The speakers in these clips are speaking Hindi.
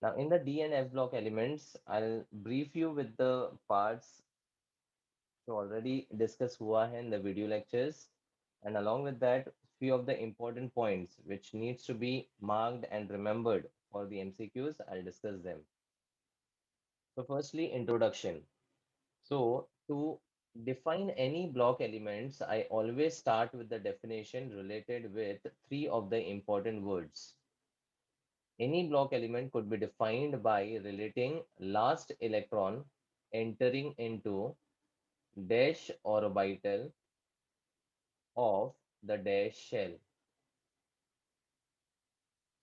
Now, in the D and F block elements, I'll brief you with the parts so already discussed hua hai in the video lectures. And along with that, few of the important points which needs to be marked and remembered for the MCQs, I'll discuss them. So firstly, introduction. So to define any block elements, I always start with the definition related with three of the important words. Any block element could be defined by relating last electron entering into dash orbital of the dash shell.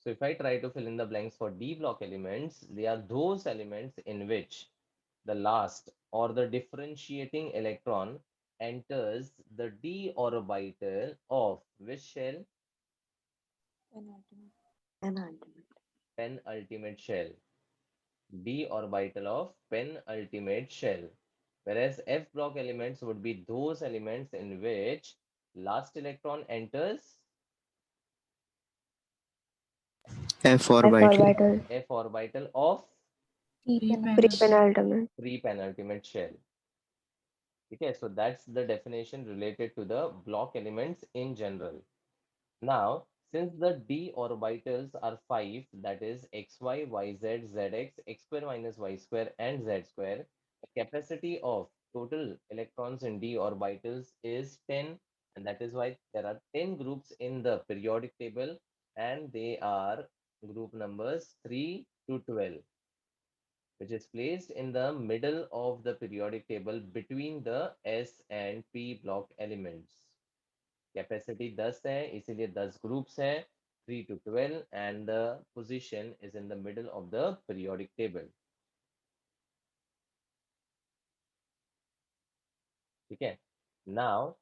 So if I try to fill in the blanks for D block elements, they are those elements in which the last or the differentiating electron enters the d orbital of which shell? Penultimate. Penultimate. Penultimate shell. D orbital of penultimate shell. Whereas F block elements would be those elements in which last electron enters F F orbital. orbital. F orbital of Pre-penultimate. Pre-penultimate. pre-penultimate shell. Okay, so that's the definition related to the block elements in general. Now, since the d orbitals are 5, that is xy, yz, zx, x square minus y square, and z square, the capacity of total electrons in d orbitals is 10, and that is why there are 10 groups in the periodic table, and they are group numbers 3 to 12, which is placed in the middle of the periodic table between the S and P block elements. Capacity 10 है इसीलिए 10 ग्रुप्स है 3 to 12 and the position is in the middle of the periodic table. ठीक है. Now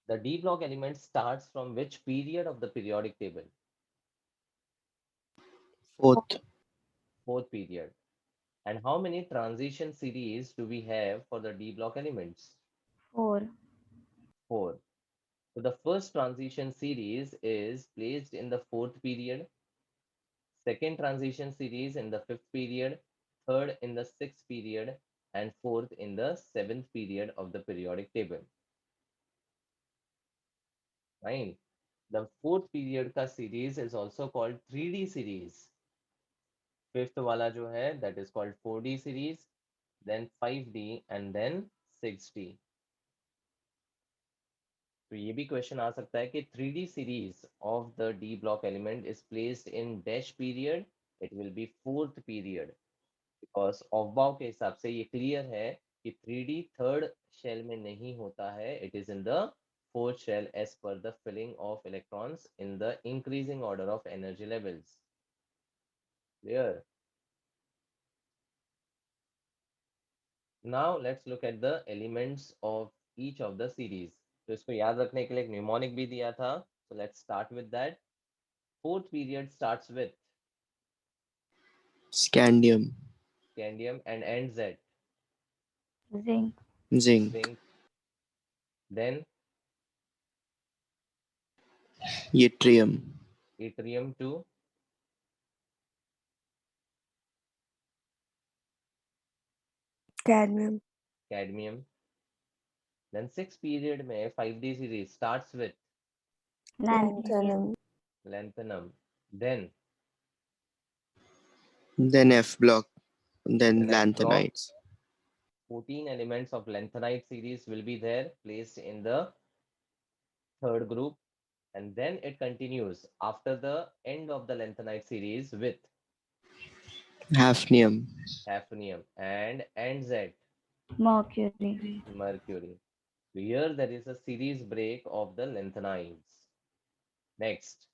the D block element starts from which period of the periodic table? Fourth. Fourth period. And how many transition series do we have for the D block elements? 4. 4. So the first transition series is placed in the fourth period, second transition series in the fifth period, third in the sixth period, and fourth in the seventh period of the periodic table. Fine. The fourth period का series is also called 3D series. Fifth वाला जो है that is called 4D series, then 5D and then 6D. तो ये भी क्वेश्चन आ सकता है कि 3D series of the D block element is placed in dash period, it will be fourth period. Because of बाउ के हिसाब से ये क्लियर है कि 3D थर्ड शेल में नहीं होता है, it is in the fourth shell as पर the filling of electrons in the increasing order of energy levels. Clear. Now let's look at the elements of each of the series. तो इसको याद रखने के लिए एक न्यूमोनिक भी दिया था, so let's start with that. Fourth period starts with Scandium. scandium and ends at Zinc. Zinc. zinc. Then Yttrium. yttrium to Cadmium. cadmium. Then sixth period में 5D series starts with Lanthanum. Lanthanum. lanthanum. Then Then F block. Then in F block, lanthanides. 14 elements of lanthanide series will be there placed in the third group. And then it continues after the end of the lanthanide series with Hafnium. hafnium and ends at Mercury. mercury. So here there is a series break of the lanthanides. Next,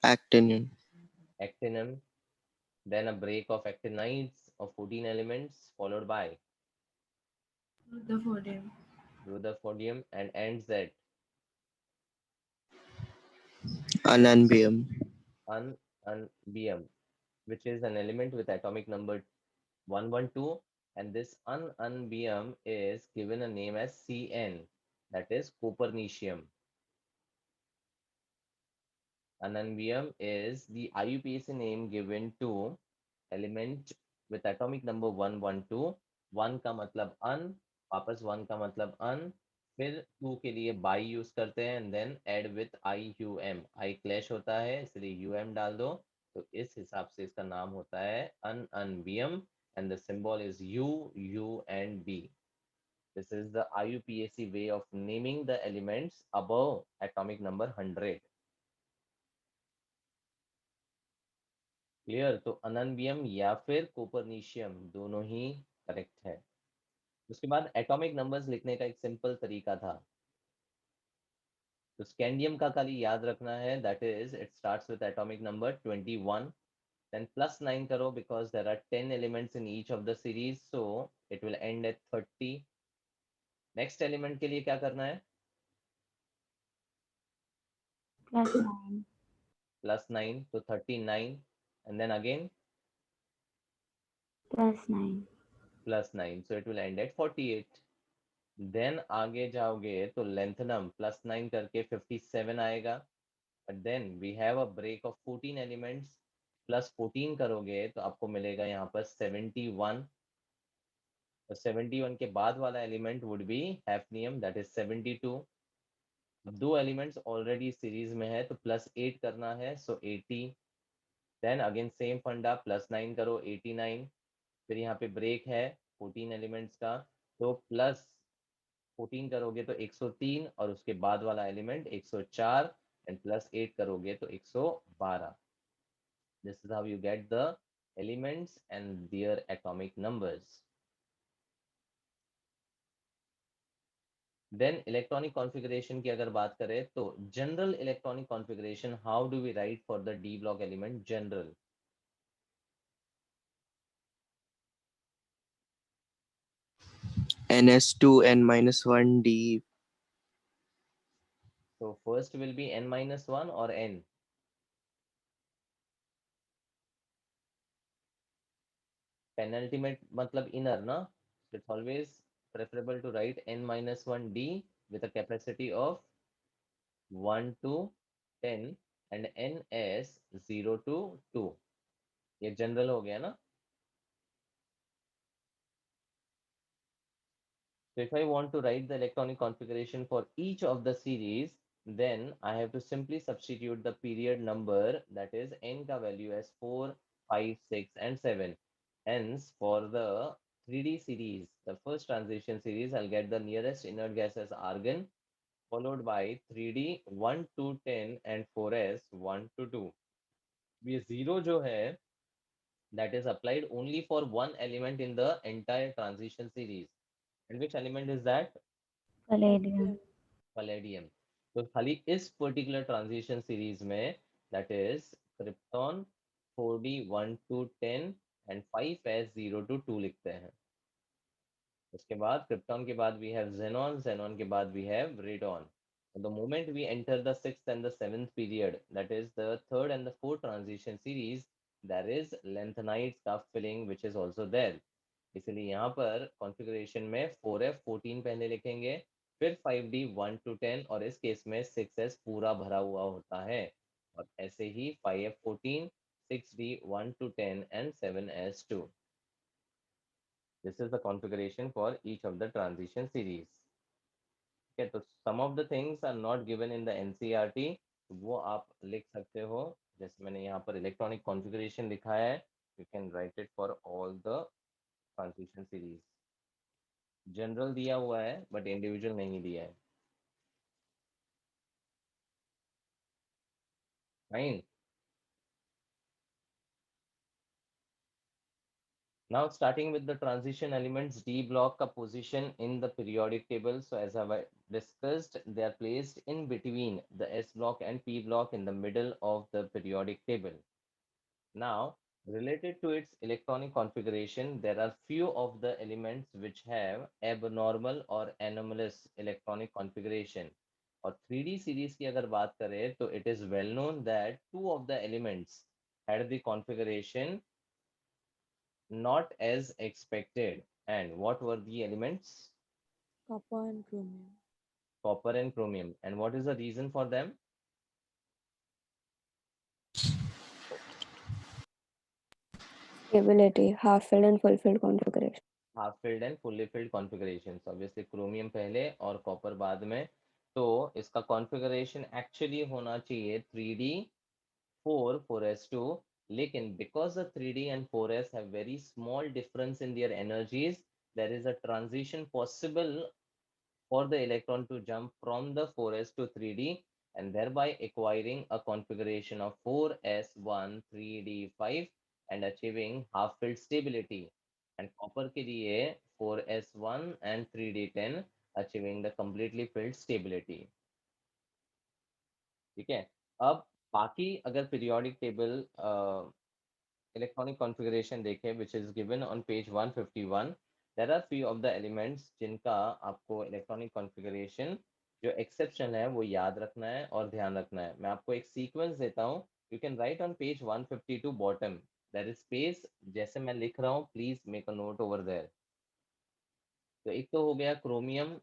Actinium. actinium. Then a break of actinides of 14 elements followed by Rutherfordium. rutherfordium and ends at Ununbium. ununbium, which is an element with atomic number 112, and this ununbium is given a name as Cn, that is copernicium. Anubium is the IUPAC name given to element with atomic number 112. 1 का मतलब अन, वापस 1 का मतलब अन, फिर 2 के लिए बाई यूज करते हैं and then add with I U M, I clash होता है इसलिए यू एम डाल दो, तो इस हिसाब से इसका नाम होता है ununbium and the symbol is U U and B. This is the IUPAC way of naming the elements above atomic number 100. Clear? तो अननबियम या फिर कोपरनीशियम दोनों ही करेक्ट है. उसके बाद एटॉमिक नंबर्स लिखने का एक सिंपल तरीका था. तो स्कैंडियम का खाली याद रखना है, that is it starts with atomic number 21, then plus 9 करो because there are 10 elements in each of the series, so it will end at 30. Next element के लिए क्या करना है? +9. प्लस 9, तो 39 and then again +9. Plus 9, so it will end at 48. देन आगे जाओगे तो लेंथनम प्लस 9 करके 57 आएगा. But then we have a break of 14 elements, plus 14 करोगे तो आपको मिलेगा यहाँ पर 71. तो 71 के बाद वाला element would be hafnium, that is 72. अब दो एलिमेंट्स ऑलरेडी सीरीज में है तो प्लस 8 करना है, सो 80. देन अगेन सेम फंडा, प्लस 9 करो 89. फिर यहाँ पे ब्रेक है 14 एलिमेंट्स का, तो प्लस 14 करोगे तो 103 और उसके बाद वाला एलिमेंट 104 एंड प्लस 8 करोगे तो 112. This is how you get the elements and their atomic numbers. Then electronic configuration की अगर बात करें तो general electronic configuration, how do we write for the D block element general? NS2 N-1 D. So first will be n minus 1 or n. Penultimate मतलब inner ना. So it's always preferable to write n minus 1 D with a capacity of 1 to 10 and n as 0 to 2. ये जनरल हो गया ना. So if I want to write the electronic configuration for each of the series, then I have to simply substitute the period number, that is n ka value as 4, 5, 6 and 7. Hence for the 3D series, the first transition series, I'll get the nearest inert gas as argon, followed by 3D 1 to 10 and 4s 1 to 2. ये 0 जो है, that is applied only for one element in the entire transition series. And which element is that? Palladium. Palladium. तो खाली इस पर्टिकुलर ट्रांजिशन सीरीज में, that is krypton 4D 1 to 10 and 5s 0 to 2 लिखते हैं. उसके बाद क्रिप्टॉन के बाद वी हैव xenon, xenon के बाद we have radon. The moment we enter the sixth and the seventh period, that is the third and the fourth transition series, there is lanthanide का filling which is also there. इसलिए यहाँ पर कॉन्फ़िगरेशन में 4f14 पहले लिखेंगे, फिर 5d 1 to 10 और इस केस में 6s पूरा भरा हुआ होता है, और ऐसे ही 5f14, 6d 1 to 10 and 7s2. This is the configuration for each of the transition series. Okay, तो some of the things are not given in the NCERT, वो आप लिख सकते हो. जैसे मैंने यहाँ पर इलेक्ट्रॉनिक कॉन्फ़िगरेशन लिखा है, you can write it for all the transition series. General दिया हुआ है बट इंडिविजुअल नहीं दिया है. Fine. Now starting with the transition elements, D block का position in the periodic table. So as I discussed, they are placed in between the S block and P block in the middle of the periodic table. Now, related to its electronic configuration, there are few of the elements which have abnormal or anomalous electronic configuration. और 3D series की अगर बात करें तो it is well known that two of the elements had the configuration not as expected. And what were the elements? Copper and chromium. Copper and chromium. And what is the reason for them? Stability, half filled and fulfilled configuration. Half filled and fully filled configuration. Obviously chromium पहले और कॉपर बाद में, तो इसका कॉन्फ़िगरेशन एक्चुअली होना चाहिए 3D 4 4s2, लेकिन because the 3D and 4s have very small difference in their energies, there is a transition possible for the electron to jump from the 4s to 3D, and thereby acquiring a configuration of 4s1 3d5 and achieving half field stability. And copper के लिए 4s1 and 3d10 achieving the completely filled stability. ठीक है। अब बाकी अगर periodic table electronic configuration देखें, which is given on page 151, there are few of the elements जिनका आपको electronic configuration जो exception है वो याद रखना है और ध्यान रखना है। मैं आपको एक sequence देता हूँ, you can write on page 152 bottom, there is space, जैसे मैं लिख रहा हूँ please make a note over there। तो एक तो हो गया क्रोमियम,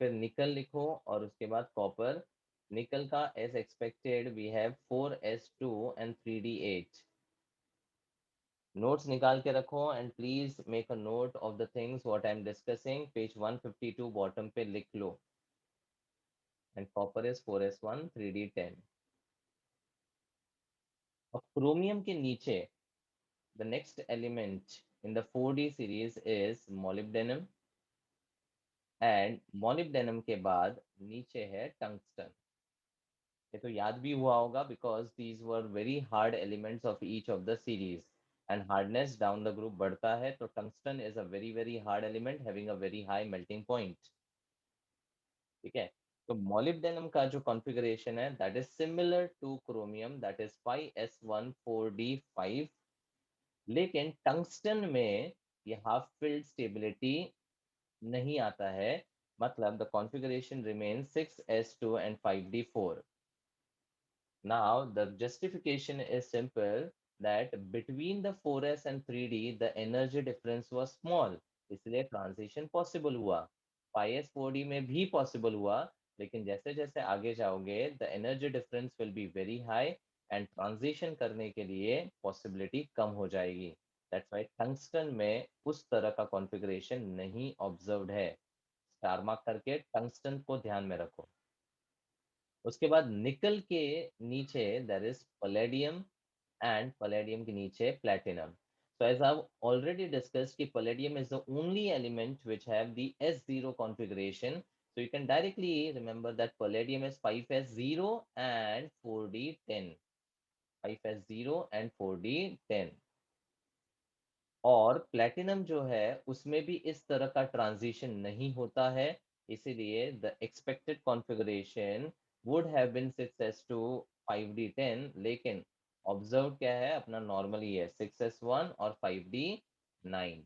फिर निकल लिखो और उसके बाद कॉपर। निकल का as expected we have 4s2 and 3d8। Notes निकाल के रखो and please make a note of the things what I am discussing. Page 152 bottom पे लिख लो। And copper is 4s1 3d10। और क्रोमियम के नीचे the next element in the 4d series is molybdenum, and molybdenum के बाद नीचे है टंगस्टन। ये तो याद भी हुआ होगा because these were very hard elements of each of the series, and hardness down the group बढ़ता है, तो tungsten is a very very hard element having a very high melting point. ठीक है। तो मोलिब्डेनम का जो कॉन्फ़िगरेशन है that is similar two chromium, that is 5s1 4d5, लेकिन टंगस्टन में ये हाफ फिल्ड स्टेबिलिटी नहीं आता है, मतलब the configuration remain 6s2 and 5d4। Now, the justification is simple, that between the 4s and 3d, the energy difference was small, इसलिए ट्रांजिशन पॉसिबल हुआ। 5s 4d में भी पॉसिबल हुआ, लेकिन जैसे जैसे आगे जाओगे the energy difference will be very high, and transition करने के लिए पॉसिबिलिटी कम हो जाएगी। दैट्स व्हाई टंगस्टन में उस तरह का कॉन्फ़िगरेशन नहीं ऑब्जर्व्ड है। स्टार मार्क करके टंगस्टन को ध्यान में रखो। उसके बाद निकल के नीचे there is palladium, and palladium के नीचे platinum. So as I've already discussed, कि palladium is the only element which have the S0 configuration. So you can directly remember that palladium is 5s0 and 4d10. 5s0 and 4d10। और प्लैटिनम जो है उसमें भी इस तरह का ट्रांजिशन नहीं होता है, इसीलिए the expected configuration would have been 6s2 5d10, लेकिन ऑब्जर्व क्या है अपना नॉर्मली है 6s1 और 5d9।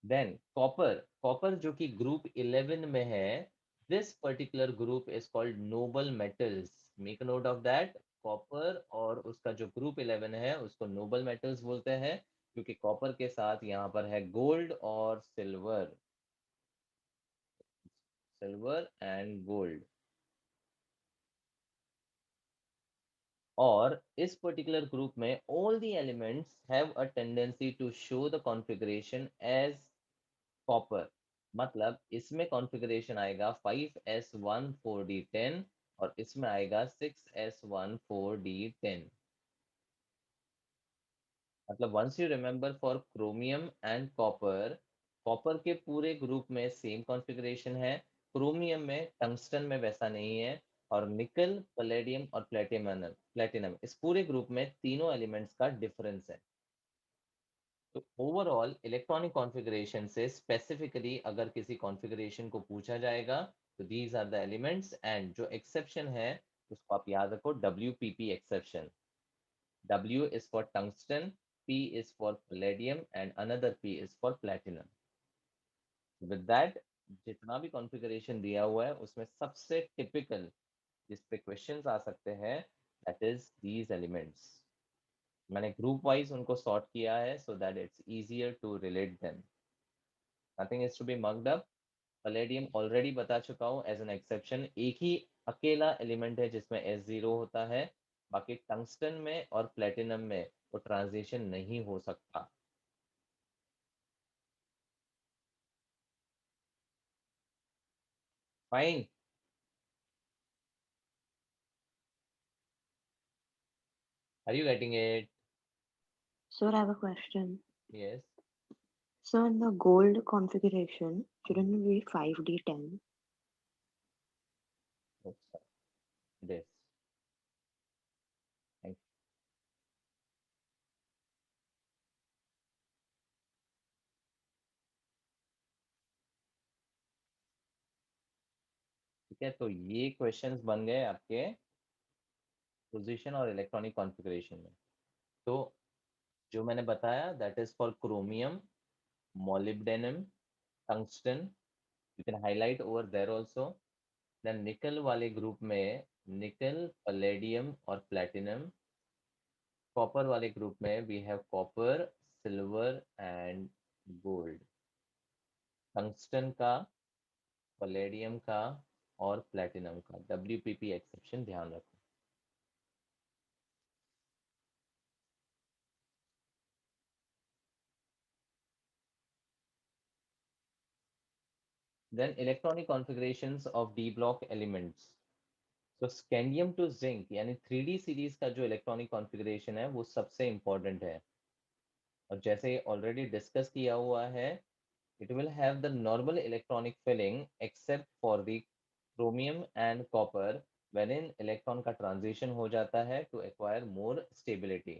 देन कॉपर, कॉपर जो कि ग्रुप 11 में है, this particular group is called noble metals. Make note of that. Copper और उसका जो ग्रुप 11 है उसको नोबल मेटल्स बोलते हैं, क्योंकि कॉपर के साथ यहाँ पर है गोल्ड और सिल्वर, सिल्वर एंड गोल्ड। और इस पर्टिकुलर ग्रुप में all the elements have a tendency to show the configuration as copper, मतलब इसमें कॉन्फ़िगरेशन आएगा 5s1 4d10 और इसमें आएगा 6s1 4d10। मतलब once you remember for chromium and copper, copper के पूरे ग्रुप में सेम कॉन्फ़िगरेशन है, क्रोमियम में टंगस्टन में वैसा नहीं है, और निकल पैलेडियम और प्लेटिनम प्लेटिनम इस पूरे ग्रुप में तीनों एलिमेंट्स का डिफरेंस है। तो ओवरऑल इलेक्ट्रॉनिक कॉन्फ़िगरेशन से स्पेसिफिकली अगर किसी कॉन्फ़िगरेशन को पूछा जाएगा तो these are the elements, and जो एक्सेप्शन है उसको आप याद रखो WPP exception. W is for tungsten, P is for palladium, and another P is for platinum. With that, जितना भी कॉन्फ़िगरेशन दिया हुआ है उसमें सबसे टिपिकल जिस पे क्वेश्चंस आ सकते हैं दैट इज दीज एलिमेंट्स। मैंने ग्रुप वाइज उनको सॉर्ट किया है so that it's easier to relate them. Nothing is to be mugged up. Palladium already बता चुका हूँ एज एन एक्सेप्शन, एक ही अकेला एलिमेंट है जिसमें S0 होता है, बाकी टंगस्टन में और प्लेटिनम में वो ट्रांजिशन नहीं हो सकता। Fine. Are you getting it? Sir, I have a question. Yes. So in the gold configuration, shouldn't it be 5D10? This. ठीक है, तो ये क्वेश्चंस बन गए आपके पोजीशन और इलेक्ट्रॉनिक कॉन्फ़िगरेशन में। तो जो मैंने बताया that is for chromium, molybdenum, tungsten, you can highlight over there also. Then निकल वाले ग्रुप में निकल, पैलेडियम और प्लैटिनम। कॉपर वाले ग्रुप में we have copper, silver and gold. Tungsten का, पैलेडियम का और प्लैटिनम का WPP एक्सेप्शन ध्यान रखो। Then electronic configurations of D block elements. तो स्कैंडियम टू जिंक यानी 3D सीरीज का जो इलेक्ट्रॉनिक कॉन्फ़िगरेशन है वो सबसे इंपॉर्टेंट है। और जैसे ऑलरेडी डिस्कस किया हुआ है, it will have the normal electronic filling except for the chromium and copper wherein electron का transition हो जाता है to acquire more stability.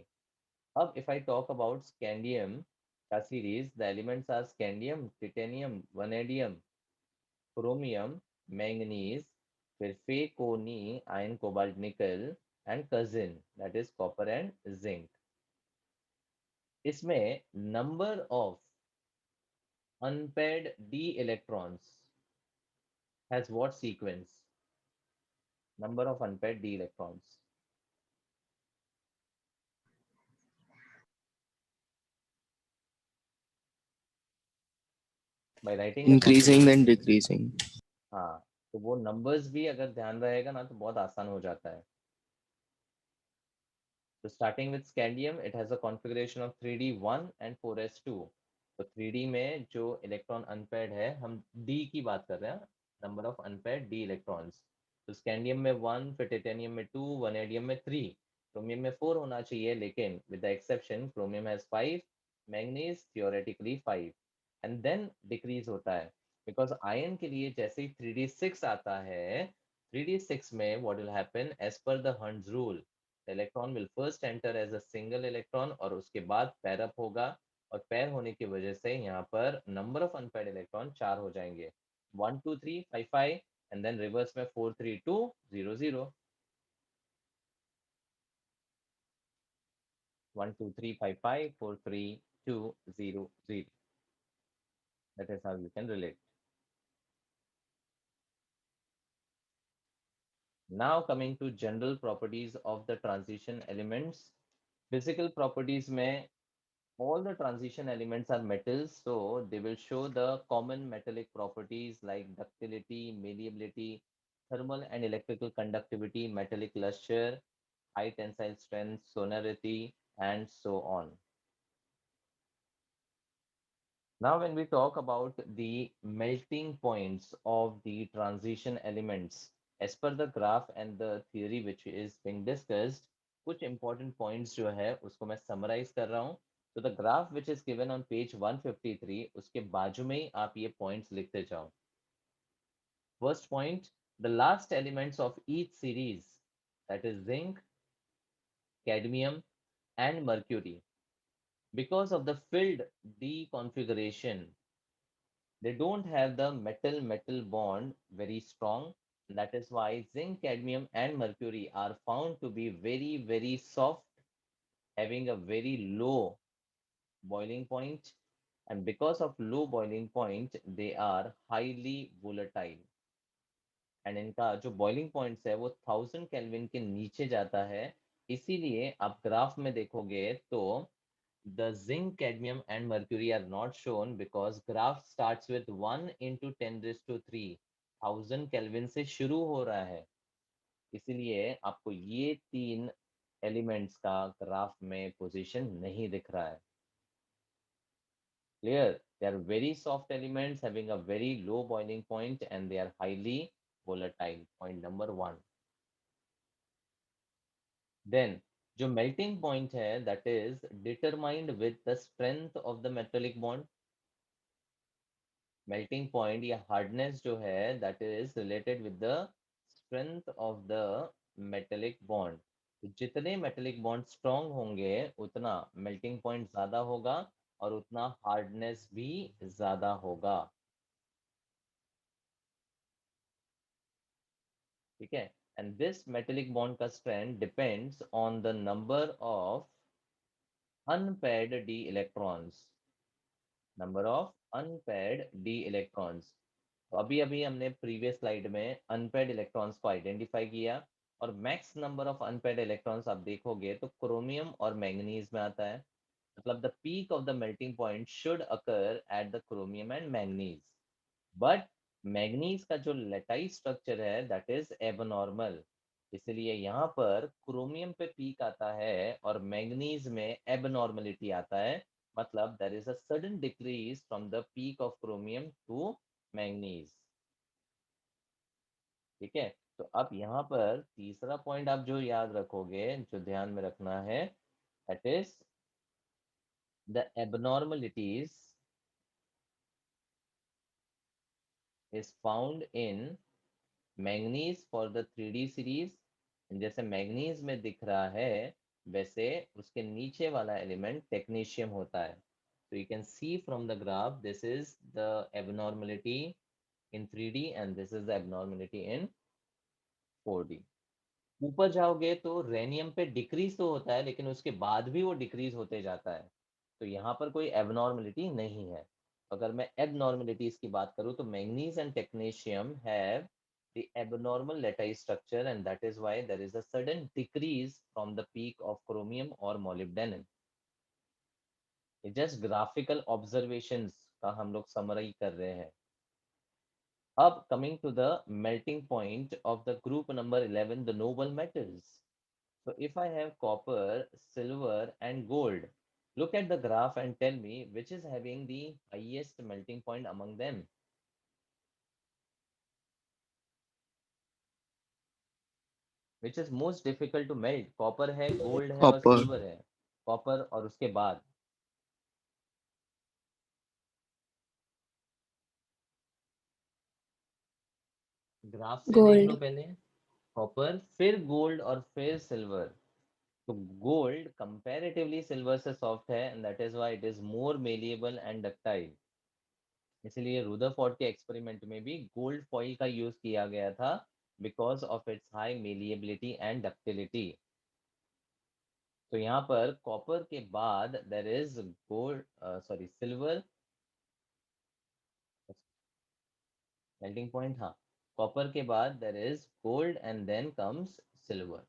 अब if I talk about scandium का series, the elements are scandium, titanium, vanadium, chromium, manganese, फिर fe, co, ni, iron, cobalt, nickel and cousin that is copper and zinc. इसमें number of unpaired d electrons has what sequence? Number of unpaired d electrons. By writing the increasing then configuration. decreasing. हाँ, तो वो numbers भी अगर ध्यान रहेगा ना तो बहुत आसान हो जाता है। So starting with scandium, it has a configuration of 3d1 and 4s2. तो 3d में जो इलेक्ट्रॉन अनपेयर्ड है, हम d की बात कर रहे हैं, number of unpaired d electrons. तो स्कैंडियम में 1, फिर टिटेनियम में 2, वनेडियम में 3, क्रोमियम में 4 होना चाहिए, लेकिन with the exception chromium has 5, manganese theoretically 5 and then decrease होता है बिकॉज आयन के लिए जैसे ही 3d6 आता है, 3d6 में व्हाट विल हैपन एज पर the Hund's rule, electron will first enter as a single electron और उसके बाद पैर अप होगा, और पैर होने की वजह से यहाँ पर नंबर ऑफ अनपेयर्ड इलेक्ट्रॉन 4 हो जाएंगे, 1 2 3 5 5 एंड देन रिवर्स में 4 3 2 0 0, 1 2 3 5 5 4 3 2 0 0. That is how you can relate. Now coming to general properties of the transition elements. Physical properties में all the transition elements are metals, so they will show the common metallic properties like ductility, malleability, thermal and electrical conductivity, metallic luster, high tensile strength, sonority, and so on. Now, when we talk about the melting points of the transition elements, as per the graph and the theory which is being discussed, कुछ important points जो है उसको मैं summarize कर रहा हूँ. So the graph which is given on page 153, उसके बाजू में ही आप ये points लिखते जाओ. First point, the last elements of each series, that is zinc, cadmium, and mercury, because of the filled D configuration, they don't have the metal-metal bond very strong. That is why zinc, cadmium, and mercury are found to be very, very soft, having a very low boiling point. And because of low boiling point, they are highly volatile. And इनका जो बॉइलिंग पॉइंट्स है वो 1000 के नीचे जाता है, इसीलिए आप ग्राफ में देखोगे तो the zinc, cadmium and mercury are not shown because graph starts with 1 into 10 raised to 3 1000 kelvin से शुरू हो रहा है, इसीलिए आपको ये तीन एलिमेंट्स का ग्राफ में पोजीशन नहीं दिख रहा है। Clear? They are very soft elements having a very low boiling point and they are highly volatile. Point number 1. Then जो मेल्टिंग पॉइंट है that is determined with the strength of the metallic bond. Melting point या हार्डनेस जो है that is related with the strength of the metallic bond. तो जितने मेटेलिक बॉन्ड स्ट्रांग होंगे उतना मेल्टिंग पॉइंट ज्यादा होगा और उतना हार्डनेस भी ज्यादा होगा। ठीक है? एंड दिस मेटेलिक बॉन्ड का strength depends on the number of unpaired D electrons. Number of unpaired D electrons. तो अभी अभी हमने प्रीवियस स्लाइड में अनपेयर्ड इलेक्ट्रॉन्स को आइडेंटिफाई किया और max number of unpaired electrons आप देखोगे तो क्रोमियम और मैंगनीज में आता है। मतलब the peak of the melting point should occur at the chromium and manganese. But manganese का जो लेटाइज स्ट्रक्चर है दैट इज एबनॉर्मल। इसलिए यहाँ पर क्रोमियम पे पीक आता है और मैग्नीज में एबनॉर्मलिटी आता है। मतलब there is a sudden decrease from the peak of chromium to manganese. ठीक है? तो अब यहाँ पर तीसरा पॉइंट आप जो याद रखोगे, जो ध्यान में रखना है, that is the abnormalities is found in manganese for the 3D series. जैसे मैंगनीज में दिख रहा है वैसे उसके नीचे वाला एलिमेंट टेक्नीशियम होता है। तो you can C from the graph this is the abnormality in 3D and this is the abnormality in 4D। ऊपर जाओगे तो रेनियम पे डिक्रीज तो होता है लेकिन उसके बाद भी वो डिक्रीज होते जाता है। तो यहाँ पर कोई एबनॉर्मलिटी नहीं है। अगर मैं एबनॉर्मलिटीज की बात करूँ तो manganese and technetium have the abnormal lattice structure and that is why there is a sudden decrease from the peak of chromium or molybdenum. ये just graphical observations का हम लोग summary कर रहे हैं। अब coming to the melting point of the group number 11, the noble metals. So if I have copper, silver, and gold, look at the graph and tell me which is having the highest melting point among them. Which is most difficult to melt? Copper है, gold है और copper, silver है। Copper और उसके बाद ग्राफ से देख लो Gold. पहले। कॉपर, फिर गोल्ड और फिर सिल्वर। तो गोल्ड कंपैरेटिवली सिल्वर से सॉफ्ट है and that is why it is more malleable and ductile. इसलिए रुदरफोर्ड के एक्सपेरिमेंट में भी गोल्ड फॉइल का यूज किया गया था because of it's high malleability and ductility. तो यहाँ पर कॉपर के बाद there is gold, sorry silver melting point. हाँ, कॉपर के बाद there is gold and then comes silver.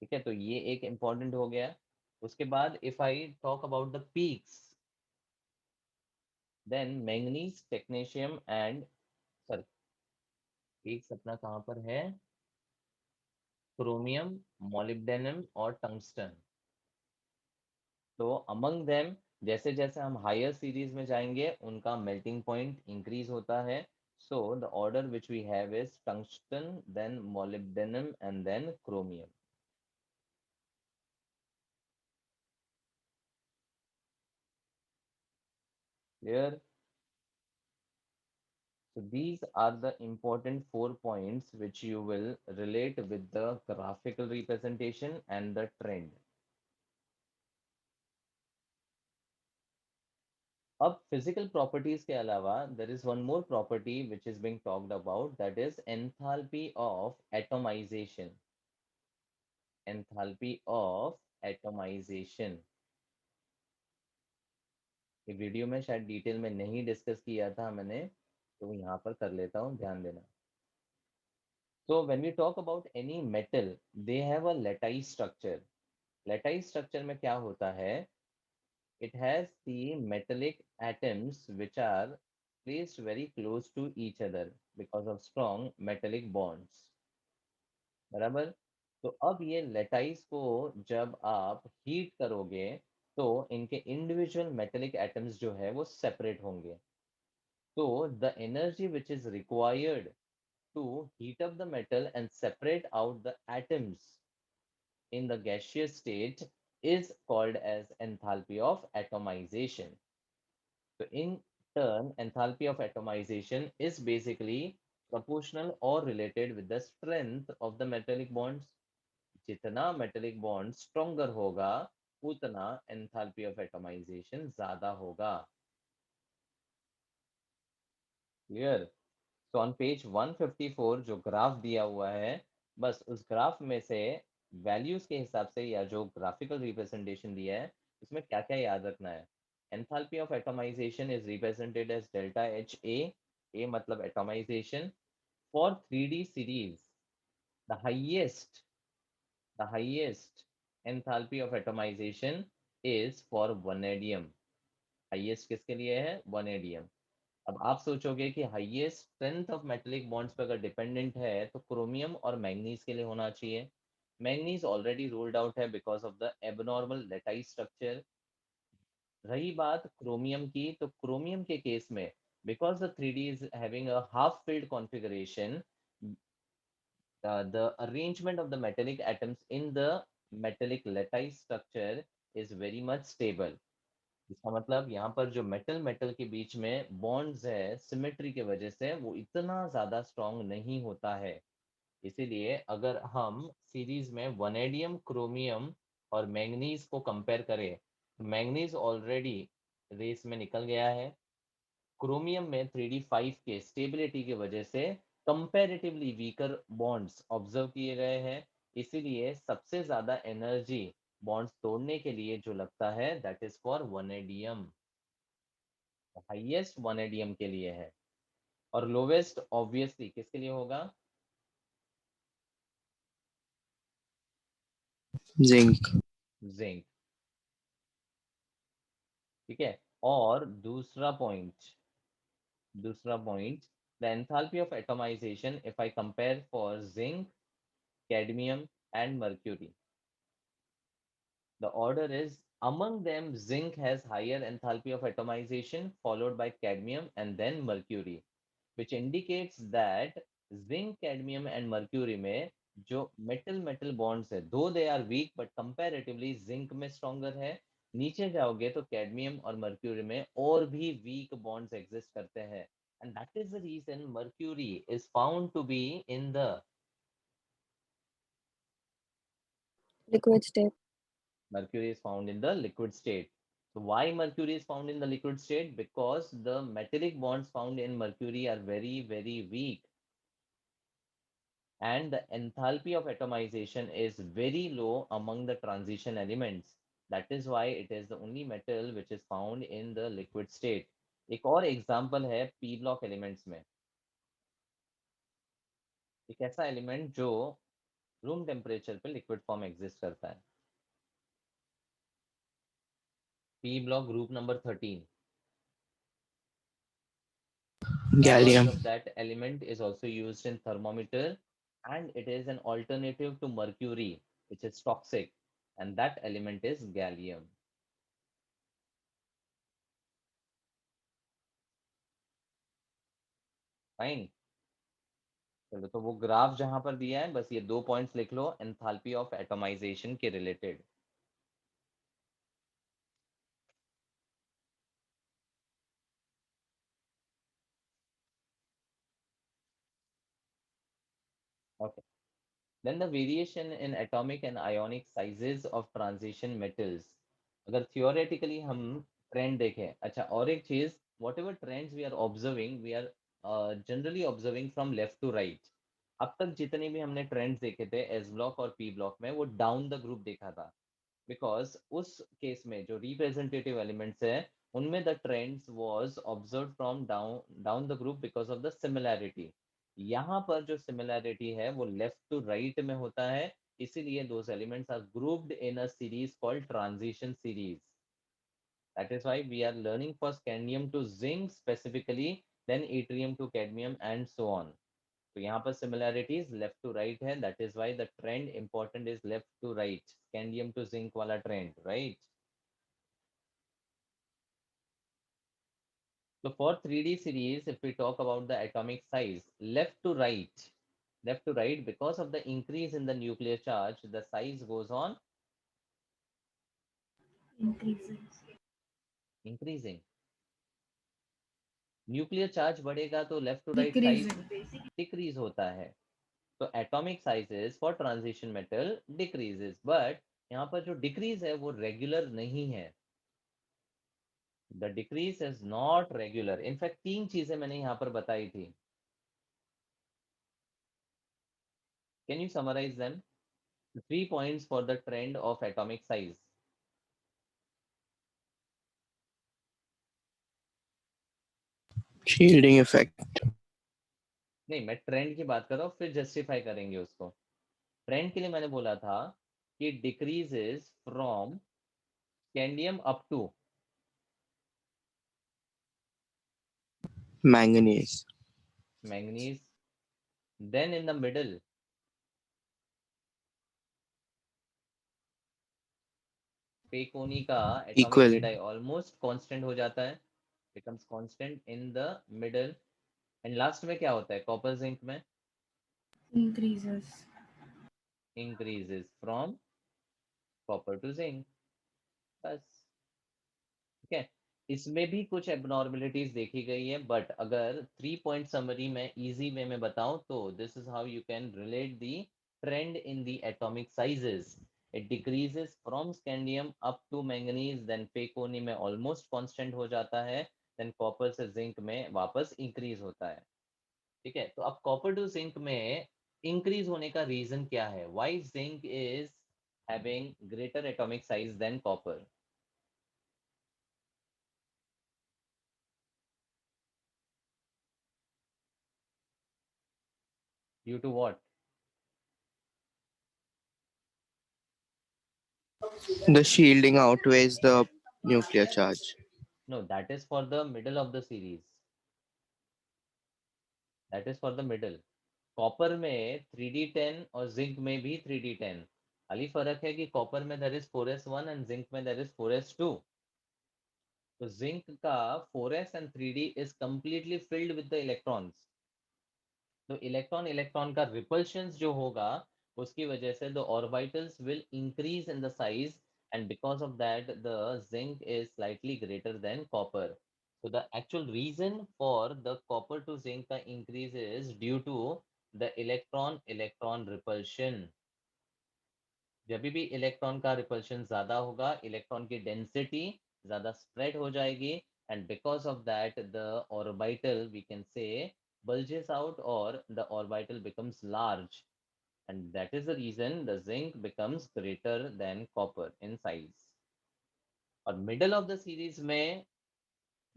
ठीक है? तो ये एक इम्पॉर्टेंट हो गया। उसके बाद if I talk about the peaks, then manganese, technetium and, sorry, peaks अपना कहाँ पर है? क्रोमियम, मोलिब्डेनम और टंगस्टन। तो अमंग देम जैसे जैसे हम हायर सीरीज में जाएंगे उनका मेल्टिंग पॉइंट इंक्रीज होता है। So the order which we have is tungsten, then molybdenum and then chromium. Clear? So these are the important 4 points which you will relate with the graphical representation and the trend. अब physical properties के अलावा there is one more property which is being talked about, that is enthalpy of atomization. Enthalpy of atomization. ये वीडियो में शायद डिटेल में नहीं डिस्कस किया था मैंने, तो यहाँ पर कर लेता हूँ, ध्यान देना। So when we talk about any metal, they have a lattice structure. Lattice structure में क्या होता है? It has the metallic atoms which are placed very close to each other because of strong metallic bonds. बराबर। तो अब ये लेटाइस को जब आप हीट करोगे तो इनके इंडिविजुअल मेटेलिक एटम्स जो है वो सेपरेट होंगे। तो the energy which is required to heat up the metal and separate out the atoms in the gaseous state is called as enthalpy of atomization. So in turn, enthalpy of atomization is basically proportional or related with the strength of the metallic bonds. जितना metallic bond stronger होगा उतना enthalpy of atomization ज़्यादा होगा। Clear? तो ऑन पेज 154 जो ग्राफ दिया हुआ है, बस उस ग्राफ में से वैल्यूज के हिसाब से या जो ग्राफिकल रिप्रेजेंटेशन दिया है उसमें क्या क्या याद रखना है। Enthalpy of atomization is represented as delta H A मतलब atomization for 3D series. The highest the highest enthalpy of atomization is for vanadium. Highest किसके लिए है? वनेडियम। अब आप सोचोगे कि highest strength of metallic bonds पे अगर डिपेंडेंट है तो क्रोमियम और मैंगनीज के लिए होना चाहिए। मैंगनीज ऑलरेडी रूल्ड आउट है because of the abnormal lattice structure. रही बात क्रोमियम की, तो क्रोमियम के केस में because the 3D is having a half filled configuration, the arrangement of the metallic atoms in the metallic lattice structure is very much stable। इसका मतलब यहाँ पर जो मेटल मेटल के बीच में बॉन्ड्स है सिमेट्री के वजह से वो इतना ज्यादा स्ट्रांग नहीं होता है। इसीलिए अगर हम सीरीज में वनेडियम क्रोमियम और मैंगनीज को कंपेयर करें तो मैंगनीज ऑलरेडी रेस में निकल गया है। क्रोमियम में 3D5 के स्टेबिलिटी की वजह से कंपैरेटिवली वीकर बॉन्ड्स ऑब्जर्व किए गए हैं। इसीलिए सबसे ज्यादा एनर्जी बॉन्ड्स तोड़ने के लिए जो लगता है that is for vanadium. Highest vanadium के लिए है और लोवेस्ट ऑब्वियसली किसके लिए होगा? जिंक। जिंक। ठीक है। और दूसरा point the enthalpy of atomisation if I compare for zinc, cadmium and mercury, the order is among them zinc has higher enthalpy of atomization followed by cadmium and then mercury, which indicates that zinc, cadmium and mercury में जो मेटल मेटल बॉन्ड्स है though they are weak but comparatively zinc में स्ट्रॉन्गर है। नीचे जाओगे तो कैडमियम और मर्क्यूरी में और भी वीक बॉन्ड्स एग्जिस्ट करते हैं and that is the reason mercury is found to be in the Liquid state. mercury is found in the liquid state. So why mercury is found in the liquid state? Because the metallic bonds found in mercury are very, very weak and the enthalpy of atomization is very low among the transition elements. That is why it is the only metal which is found in the liquid state. एक और एग्जाम्पल है पी ब्लॉक एलिमेंट्स में। एक ऐसा एलिमेंट जो रूम टेम्परेचर पे लिक्विड फॉर्म एग्जिस्ट करता है। P block group number 13। The alloys gallium. of that element is also used in thermometer and it is an alternative to mercury which is toxic and that element is gallium। Fine. चलो तो वो ग्राफ जहां पर दिया है बस ये दो पॉइंट्स लिख लो एंथैल्पी ऑफ एटमाइजेशन के related. Okay. Then the variation in atomic and ionic sizes of transition metals। अगर theoretically हम ट्रेंड देखें, अच्छा और एक चीज whatever trends we are observing we are generally observing from left to right। अब तक जितने भी हमने ट्रेंड्स देखे थे एस ब्लॉक और पी ब्लॉक में वो डाउन द ग्रुप देखा था बिकॉज उस केस में जो रिप्रेजेंटेटिव एलिमेंट्स है उनमें the trends was observe from down down the group because of the similarity. यहाँ पर जो सिमिलैरिटी है वो लेफ्ट टू राइट में होता है। इसीलिए those elements are grouped in a series called transition series. That is why we are learning first cadmium to zinc specifically, then yttrium to cadmium and so on। तो यहाँ पर सिमिलैरिटीज लेफ्ट टू राइट है, that is why the trend important is left to right, scandium to zinc वाला trend, right? So for 3D series, if we talk about the atomic size, left to right, because of the increase in the nuclear charge, the size goes on Increases. increasing. Nuclear charge बढ़ेगा तो left to right size Decreasing. Decrease होता है, तो atomic sizes for transition metal decreases, but यहाँ पर जो डिक्रीज है वो रेगुलर नहीं है, the decrease is not regular. In fact तीन चीजें मैंने यहाँ पर बताई थी, can you summarise them? 3 points for the trend of atomic size. Shielding effect. नहीं, मैं ट्रेंड की बात कर रहा हूँ, फिर जस्टिफाई करेंगे उसको। ट्रेंड के लिए मैंने बोला था कि decreases from scandium up to Manganese. Manganese, then in the middle पेकोनी का atomic Equal. Radii almost constant हो जाता है, becomes constant in the middle, and last में क्या होता है कॉपर जिंक में? Increases. Increases from copper to zinc, बस। ठीक है, इसमें भी कुछ एबनॉर्मेलिटीज देखी गई है, बट अगर 3 पॉइंट समरी में इजी वे में बताऊं तो this is how you can relate the trend in the atomic sizes. It decreases from scandium up to manganese, then पेकोनी में ऑलमोस्ट कांस्टेंट हो जाता है, देन कॉपर से जिंक में वापस इंक्रीज होता है। ठीक है, तो अब कॉपर टू जिंक में इंक्रीज होने का रीजन क्या है? Why zinc is having greater atomic size than copper? Due to what? The shielding outweighs the nuclear charge. No, that is for the middle of the series. That is for the middle. Copper में 3d10 और जिंक में भी 3d10, खाली फर्क है कि कॉपर में there is 4s1 and zinc में देयर इज 4s2। तो जिंक का 4s and 3d is completely filled with the electrons, तो इलेक्ट्रॉन इलेक्ट्रॉन का रिपल्शंस जो होगा उसकी वजह से the orbitals will increase in the size, and because of that the zinc is slightly greater than copper. So the actual reason for the copper to zinc का increase is due to the electron electron repulsion। जब भी इलेक्ट्रॉन का रिपल्शन ज्यादा होगा, इलेक्ट्रॉन की डेंसिटी ज्यादा स्प्रेड हो जाएगी, and because of that the orbital we can say bulges out, or the orbital becomes large, and that is the reason the zinc becomes greater than copper in size। और मिडल ऑफ द सीरीज में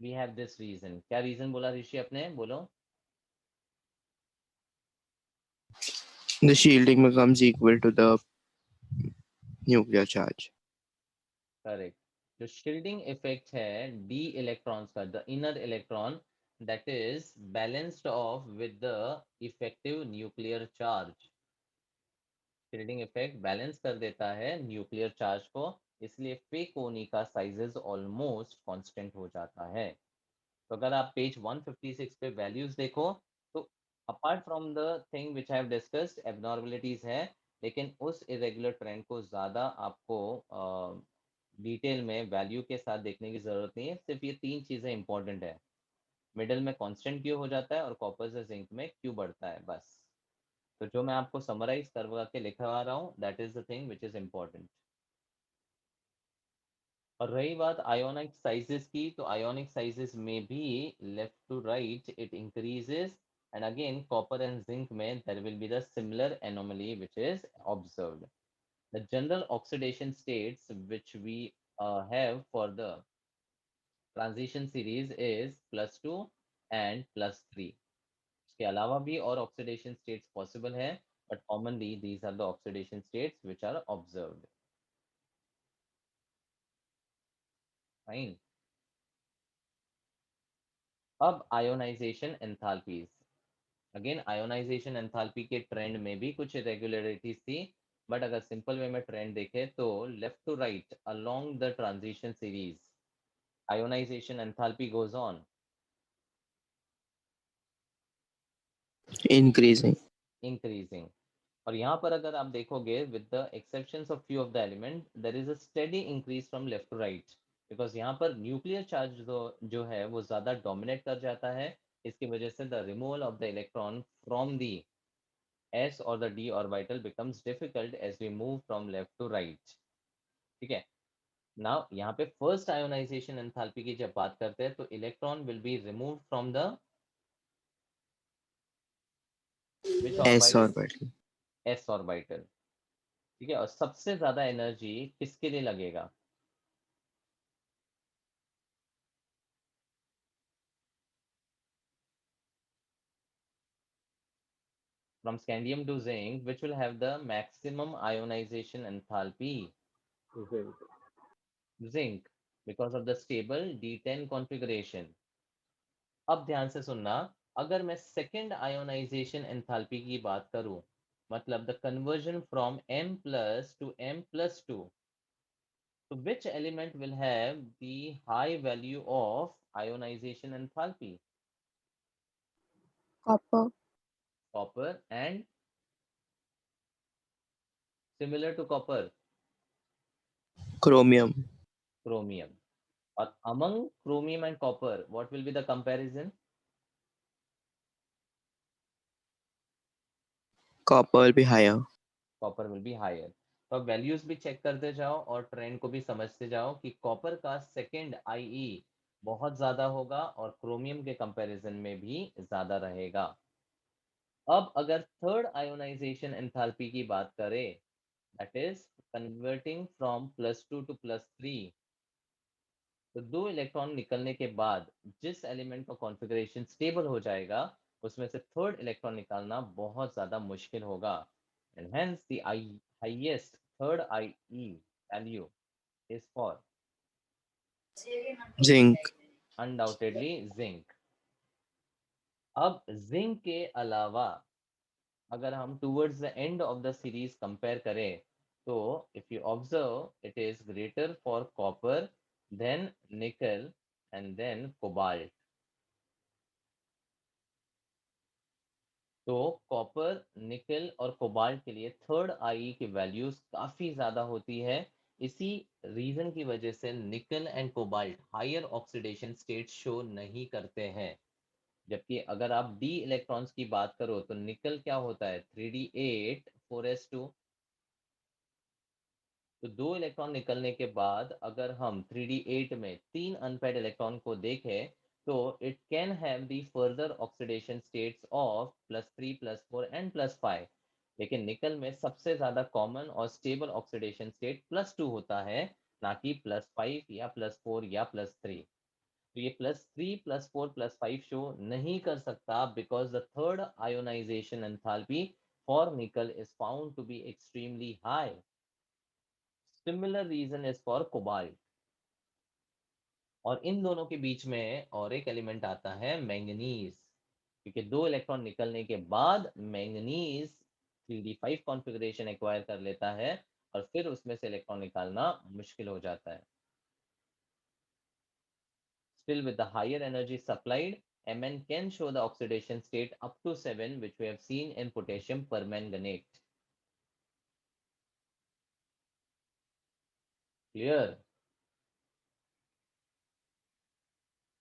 वी हैव दिस रीजन। क्या रीजन बोला ऋषि अपने? बोलो। The shielding becomes equal to the nuclear charge. Correct, जो शील्डिंग इफेक्ट है डी इलेक्ट्रॉन्स का, the inner electron that is balanced of with the effective nuclear charge. Shielding effect balance कर देता है न्यूक्लियर चार्ज को, इसलिए फेकोनी का साइजेस ऑलमोस्ट कांस्टेंट हो जाता है। तो अगर आप पेज 156 पे वैल्यूज देखो, तो apart from the thing which I have discussed abnormalities है, लेकिन उस इरेगुलर ट्रेंड को ज़्यादा आपको डिटेल में वैल्यू के साथ देखने की ज़रूरत नहीं है, सिर्फ ये तीन चीज़ें इंपॉर्टेंट है, मिडल में कांस्टेंट क्यों हो जाता है और कॉपर से जिंक में क्यों बढ़ता है, बस। तो जो मैं आपको समराइज करवा के लिखवा रहा हूँ that is the thing which is important. और रही बात आयोनिक साइजेस की, तो आयोनिक साइजेस में भी left to right it increases, and again copper and zinc में there will be the similar anomaly which is observed। The general oxidation states which we have for the transition series is +2 and +3। इसके अलावा भी और oxidation states possible है, but commonly these are the oxidation states which are observed। Fine। अब ionisation enthalpies, again ionisation enthalpy के ट्रेंड में भी कुछ इरेगुलरिटीज थी, बट अगर सिंपल वे में ट्रेंड देखें तो left to right along the transition series ionization enthalpy goes on increasing. increasing. और यहाँ पर अगर आप देखोगे with the exceptions of few of the element there is a steady increase from left to right, because यहाँ पर न्यूक्लियर चार्ज जो है वो ज़्यादा डोमिनेट कर जाता है। इसकी वजह से the removal of the electron from the s और the d orbital becomes difficult as we move from left to right. ठीक है। नाउ यहाँ पे फर्स्ट आयोनाइजेशन एंथैल्पी की जब बात करते हैं तो electron will be remove from the which S orbital, orbital. s orbital. ठीक है। और सबसे ज्यादा एनर्जी किसके लिए लगेगा? from scandium to zinc, which will have the maximum ionization enthalpy? Zinc. Zinc, because of the stable D10 configuration. अब ध्यान से सुनना, अगर मैं सेकेंड आयोनाइजेशन एंथैल्पी की बात करूं, मतलब the conversion from M plus to M plus 2, so which element will have the high value of ionization enthalpy? Copper. Copper, and similar to copper, Chromium. chromium. Or among chromium and copper, what will be the comparison? Copper will be higher. Copper will be higher. तो अब वैल्यूज भी चेक करते जाओ और ट्रेंड को भी समझते जाओ कि कॉपर का सेकंड आईई बहुत ज्यादा होगा और क्रोमियम के कंपैरिजन में भी ज्यादा रहेगा। अब अगर थर्ड आयोनाइजेशन एंथैल्पी की बात करें, that is converting from +2 to +3, तो दो इलेक्ट्रॉन निकलने के बाद जिस एलिमेंट का कॉन्फ़िगरेशन स्टेबल हो जाएगा उसमें से थर्ड इलेक्ट्रॉन निकालना बहुत ज़्यादा मुश्किल होगा। And hence the highest third IE value is for Zinc. Undoubtedly zinc. अब जिंक के अलावा अगर हम towards the end of the series compare करें तो if you observe it is greater for copper than nickel and then cobalt. तो कॉपर, निकल और कोबाल्ट के लिए थर्ड आई की वैल्यूज काफी ज्यादा होती है। इसी रीजन की वजह से nickel and cobalt higher oxidation state show नहीं करते हैं। जबकि अगर आप डी इलेक्ट्रॉन्स की बात करो तो निकल क्या होता है 3d8 4s2। तो दो इलेक्ट्रॉन निकलने के बाद अगर हम 3d8 में तीन अनपेड इलेक्ट्रॉन को देखें तो it can have the further oxidation states of +3 +4 and +5। लेकिन निकल में सबसे ज्यादा कॉमन और स्टेबल ऑक्सीडेशन स्टेट +2 होता है, ना कि +5 या +4 या +3। तो ये +3 +4 +5 शो नहीं कर सकता because the third ionization enthalpy for nickel is found to be extremely high. Similar reason is for cobalt. और इन दोनों के बीच में और एक एलिमेंट आता है मैंगनीज, क्योंकि दो इलेक्ट्रॉन निकलने के बाद मैंगनीज 3d5 कॉन्फ़िगरेशन एक्वायर कर लेता है और फिर उसमें से इलेक्ट्रॉन निकालना मुश्किल हो जाता है। Still, with the higher energy supplied, Mn can show the oxidation state up to 7, which we have seen in potassium permanganate. Clear?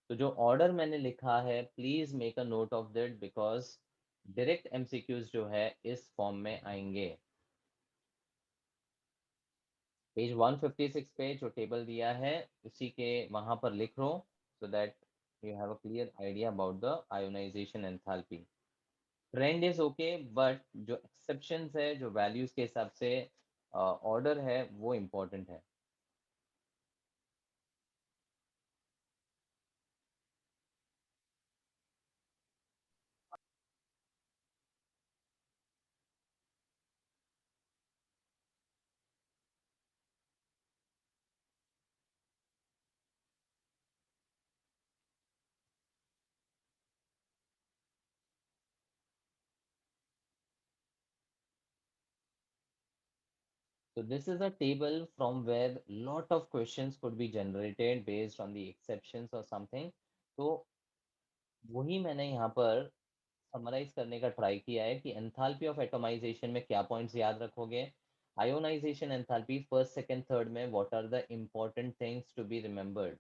तो जो ऑर्डर मैंने लिखा है please make a note of that because direct MCQs जो है इस फॉर्म में आएंगे। पेज 156 पे जो टेबल दिया है उसी के वहां पर लिख लो so that you have a clear idea about the ionization enthalpy. Trend is okay, but जो एक्सेप्शंस है, जो वैल्यूज के हिसाब से ऑर्डर है, वो इम्पोर्टेंट है। So this is a table from where lot of questions could be generated based on the exceptions or something. तो वही मैंने यहाँ पर समराइज करने का ट्राई किया है कि एंथैल्पी ऑफ एटमाइजेशन में क्या पॉइंट्स याद रखोगे, ionization enthalpy first second third में what are the important things to be remembered.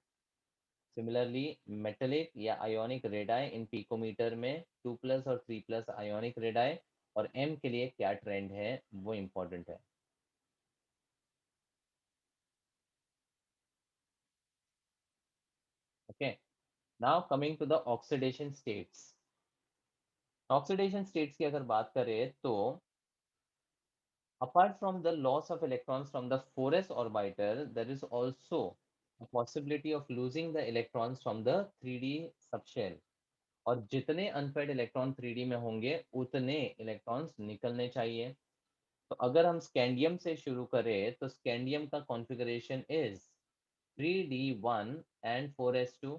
Similarly metallic या आयोनिक रेडाई इन पिकोमीटर में 2+ और 3+ आयोनिक रेडाई, और एम के लिए क्या ट्रेंड है वो इम्पोर्टेंट है। Okay, now coming to the oxidation states. Oxidation states की अगर बात करें तो apart from the loss of electrons from the 4s orbital, there is also a possibility of losing the electrons from the 3D subshell. और जितने अनपेड इलेक्ट्रॉन 3D में होंगे उतने इलेक्ट्रॉन्स निकलने चाहिए। तो अगर हम स्कैंडियम से शुरू करें तो स्कैंडियम का configuration is 3D1 and 4s2.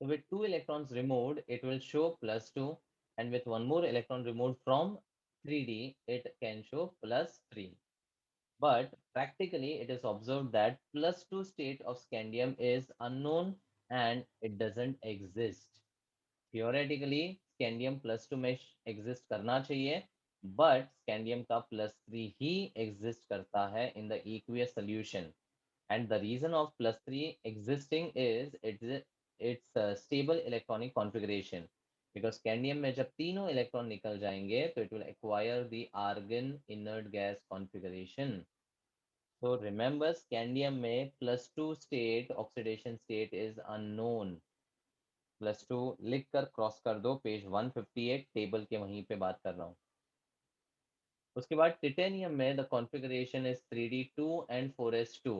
So with 2 electrons removed, it will show +2, and with one more electron removed from 3D, it can show +3. But practically, it is observed that +2 state of scandium is unknown and it doesn't exist. Theoretically, scandium +2 में exist करना चाहिए, but scandium का +3 ही exist करता है in the aqueous solution. And the reason of +3 existing is it's a stable electronic configuration. Because scandium में जब तीनों इलेक्ट्रॉन निकल जाएंगे तो it will acquire the argon inert gas configuration. So remember, scandium में +2 state oxidation state is unknown. +2 लिख कर क्रॉस कर दो, पेज 158 टेबल के वहीं पे बात कर रहा हूँ। उसके बाद टिटेनियम में the configuration is 3D2 and 4s2.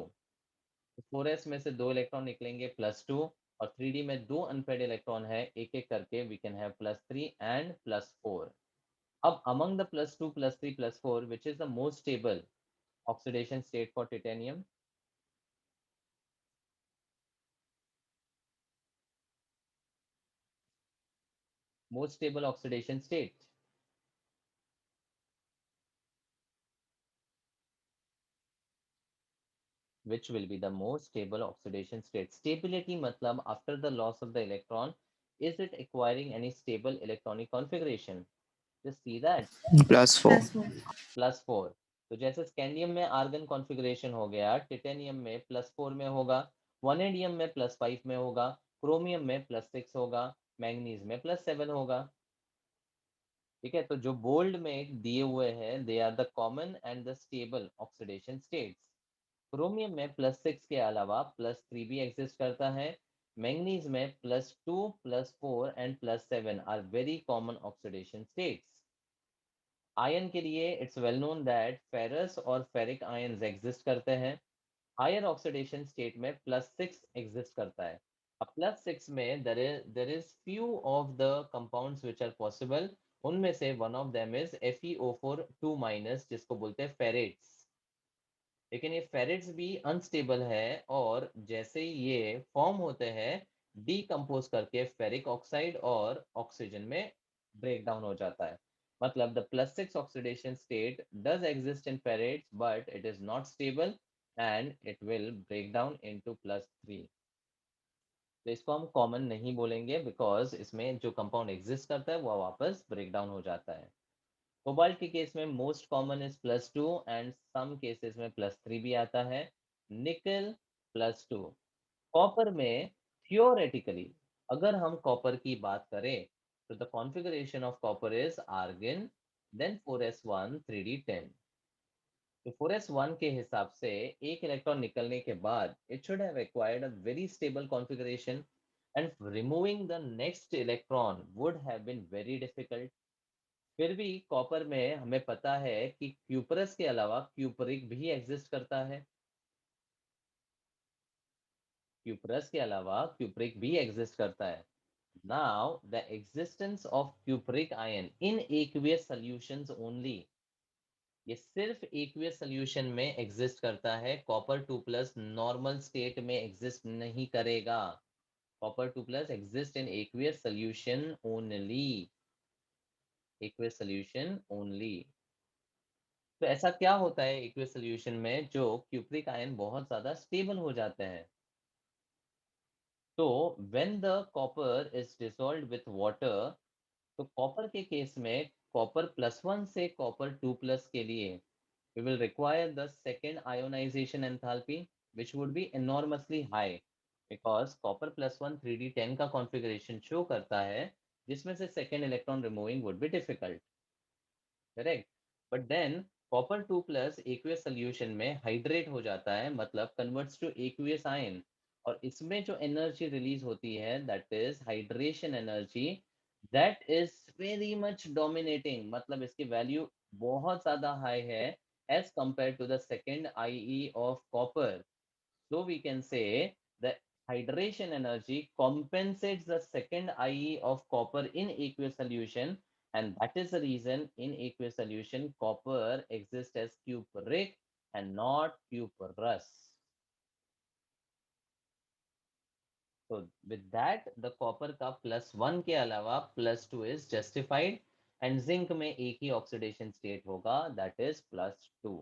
4s में से 2 इलेक्ट्रॉन निकलेंगे +2, और 3D में 2 अनपेड इलेक्ट्रॉन है, एक एक करके वी कैन हैव +3 and +4. अब among the +2 +3 +4 which is the most stable oxidation state for titanium? Most stable oxidation state. Which will be the most stable oxidation state? Stability matlab after the loss of the electron, is it acquiring any stable electronic configuration? Just see that. +4. +4. +4. तो जैसे स्कैंडियम में आर्गन कॉन्फ़िगरेशन हो गया, टिटेनियम में +4 में होगा, वनेडियम में +5 में होगा, क्रोमियम में +6 होगा, मैंगनीज में +7 होगा। ठीक है, तो जो बोल्ड में दिए हुए हैं they are the common and the stable oxidation states. Chromium में +6 के अलावा +3 भी एग्जिस्ट करता है। मैंगनीज में +2 +4 and +7 are very common oxidation states. Ion के लिए it's well known that ferrous और फेरिक आयन्स एग्जिस्ट करते हैं। हायर ऑक्सीडेशन स्टेट में +6 एग्जिस्ट करता है। अब +6 में there is few of the compounds which are possible. उनमें से one of them is FeO4 2- जिसको बोलते हैं फेरेट्स। लेकिन ये फेरेट्स भी अनस्टेबल है, और जैसे ही ये फॉर्म होते हैं डीकम्पोज करके फेरिक ऑक्साइड और ऑक्सीजन में ब्रेक डाउन हो जाता है। मतलब the +6 oxidation state does exist in ferrates but it is not stable and it will break down into +3। तो इसको हम कॉमन नहीं बोलेंगे बिकॉज इसमें जो कंपाउंड एग्जिस्ट करता है वो वापस ब्रेक डाउन हो जाता है। कोबाल्ट के केस में most common is +2 and some cases में +3 भी आता है। निकल +2। कॉपर में थियोरेटिकली अगर हम कॉपर की बात करें तो the configuration of copper is argon, then 4s1 3d10। तो 4s1 के हिसाब से एक इलेक्ट्रॉन निकलने के बाद it should have acquired a very stable configuration, and removing the next electron would have been very difficult. फिर भी कॉपर में हमें पता है कि क्यूपरस के अलावा क्यूपरिक भी एग्जिस्ट करता है। क्यूपरस के अलावा क्यूपरिक भी एग्जिस्ट करता है। Now the existence of cupric ion in aqueous solutions only, ये सिर्फ एक्वियस सॉल्यूशन में एग्जिस्ट करता है। कॉपर 2+ नॉर्मल स्टेट में एग्जिस्ट नहीं करेगा। Copper 2+ exist in aqueous solution only, aqueous solution only. तो ऐसा क्या होता है एक्वियस सॉल्यूशन में जो क्यूप्रिक आयन बहुत ज़्यादा स्टेबल हो जाते हैं? तो when the copper is dissolved with water, तो कॉपर के केस में कॉपर +1 से कॉपर 2+ के लिए we will require the second ionization enthalpy, which would be enormously high because copper +1 3d10 का configuration show करता है जिसमें से second electron removing would be difficult, correct? But then copper 2 plus aqueous solution में hydrate हो जाता है, मतलब converts to aqueous ion, और इसमें जो energy release होती है that is hydration energy, that is very much dominating, मतलब इसकी value बहुत ज़्यादा high है as compared to the second IE of copper. So we can say the hydration energy compensates the second IE of copper in aqueous solution, and that is the reason in aqueous solution copper exists as cupric and not cuprous. So with that the copper का +1 के अलावा +2 is justified, and zinc में एक ही oxidation state होगा, that is +2.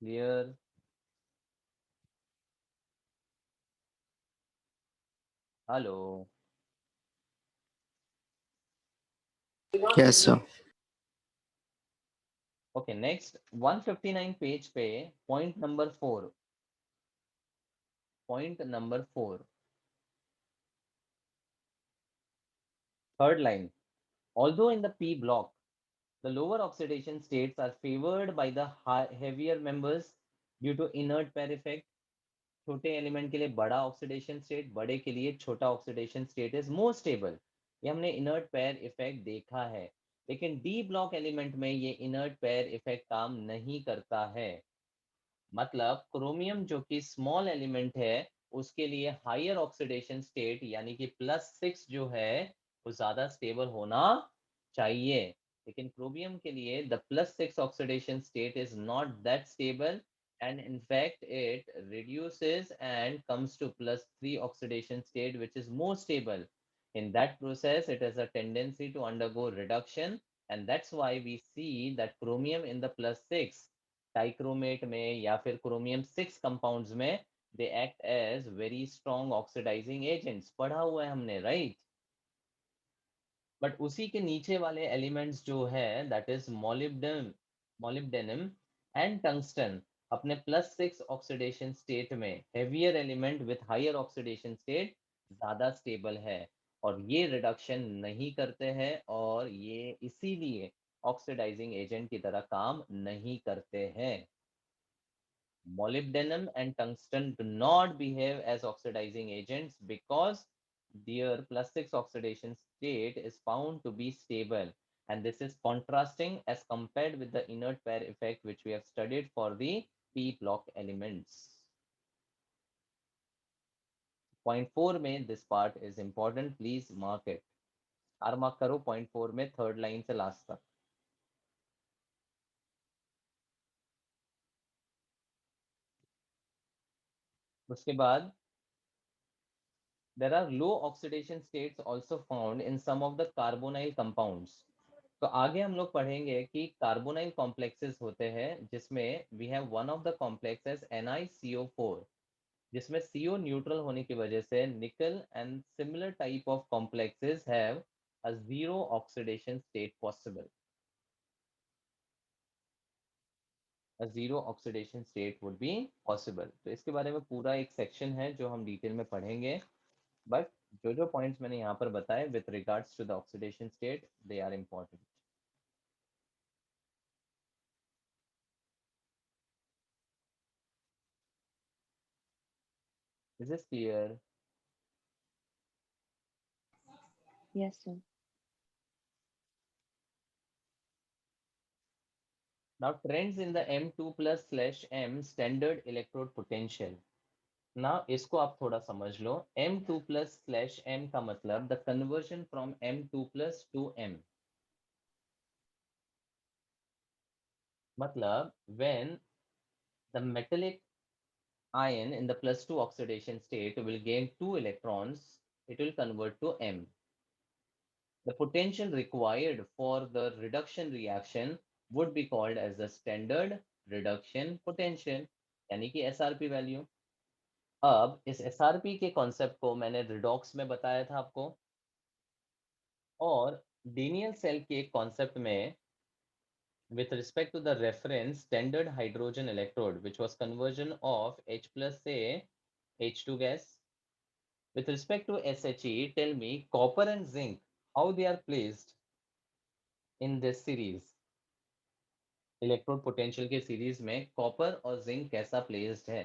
Clear? Hello. Yes, sir. Okay, next 159 page पे point number 4. Point number 4. Third line. Although in the P block, the lower oxidation states are favored by the heavier members due to inert pair effect. छोटे एलिमेंट के लिए बड़ा ऑक्सीडेशन स्टेट, बड़े के लिए छोटा oxidation state is more stable. ये हमने इनर्ट पेयर इफेक्ट देखा है, लेकिन डी ब्लॉक एलिमेंट में ये इनर्ट पेयर इफेक्ट काम नहीं करता है। मतलब क्रोमियम जो कि स्मॉल एलिमेंट है उसके लिए हायर ऑक्सीडेशन स्टेट यानी कि +6 जो है वो ज्यादा स्टेबल होना चाहिए, लेकिन क्रोमियम के लिए the +6 oxidation state is not that stable, and in fact it reduces and comes to +3 oxidation state which is more stable. In that process it has a tendency to undergo reduction, and that's why we see that chromium in the +6 dichromate में या फिर क्रोमियम 6 कंपाउंड्स में they act as very strong oxidising agents, पढ़ा हुआ है हमने, राइट? बट उसी के नीचे वाले एलिमेंट्स जो है that is molybdenum and tungsten अपने +6 ऑक्सीडेशन स्टेट में heavier element with higher oxidation state ज्यादा स्टेबल है, और ये रिडक्शन नहीं करते हैं और ये इसीलिए ऑक्सीडाइजिंग एजेंट की तरह काम नहीं करते हैं। Molybdenum and tungsten do not behave as oxidizing agents because their +6 oxidation state is found to be stable. And this is contrasting as compared with the inert pair effect which we have studied for the p block elements. Point 4 में this part is important, please mark it. R mark करो point 4 में third line से last तक। उसके बाद there are low oxidation states also found in some of the carbonyl compounds. तो आगे हम लोग पढ़ेंगे कि कार्बोनाइल कॉम्प्लेक्सेस होते हैं जिसमें we have one of the complexes NiCO4, जिसमें CO न्यूट्रल होने की वजह से nickel and similar type of complexes have a zero oxidation state possible. A zero oxidation state would be possible. तो इसके बारे में पूरा एक सेक्शन है जो हम डिटेल में पढ़ेंगे, बट जो पॉइंट्स मैंने यहाँ पर बताए with regards to the oxidation state they are important. Is this clear? Yes, sir. Now trends in the M2+/M standard electrode potential. Now इसको आप थोड़ा समझ लो। M2+/M का मतलब the conversion from M2+ to M, मतलब when the metallic ion in the +2 oxidation state will gain 2 electrons, it will convert to M. The potential required for the reduction reaction would be called as the standard reduction potential, यानी कि SRP वैल्यू। अब इस SRP के कॉन्सेप्ट को मैंने रिडॉक्स में बताया था आपको, और डीनियल सेल के कॉन्सेप्ट में with respect to the reference standard hydrogen electrode, which was conversion of H plus say H2 gas. With respect to SHE, tell me copper and zinc, how they are placed in this series. Electrode potential के सीरीज में कॉपर और जिंक कैसा प्लेस्ड है?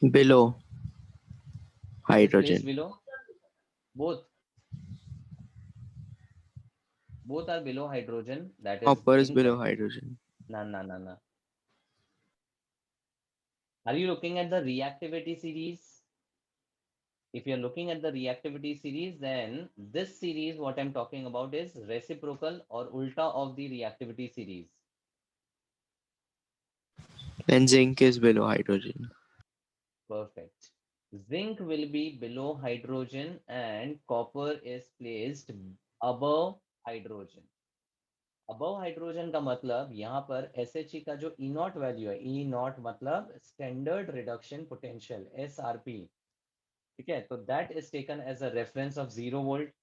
Below It is placed hydrogen. below. Both are below hydrogen. That is Copper is below incorrect. hydrogen. Na. Are you looking at the reactivity series? If you're looking at the reactivity series, then this series, what I'm talking about is reciprocal or ulta of the reactivity series. Then zinc is below hydrogen. Perfect. Zinc will be below hydrogen and copper is placed above hydrogen. Above hydrogen का मतलब यहाँ पर SHE का जो E नॉट वैल्यू है, E नॉट मतलब स्टैंडर्ड रिडक्शन पोटेंशियल SRP, ठीक है, तो that is taken as a reference of 0 volt.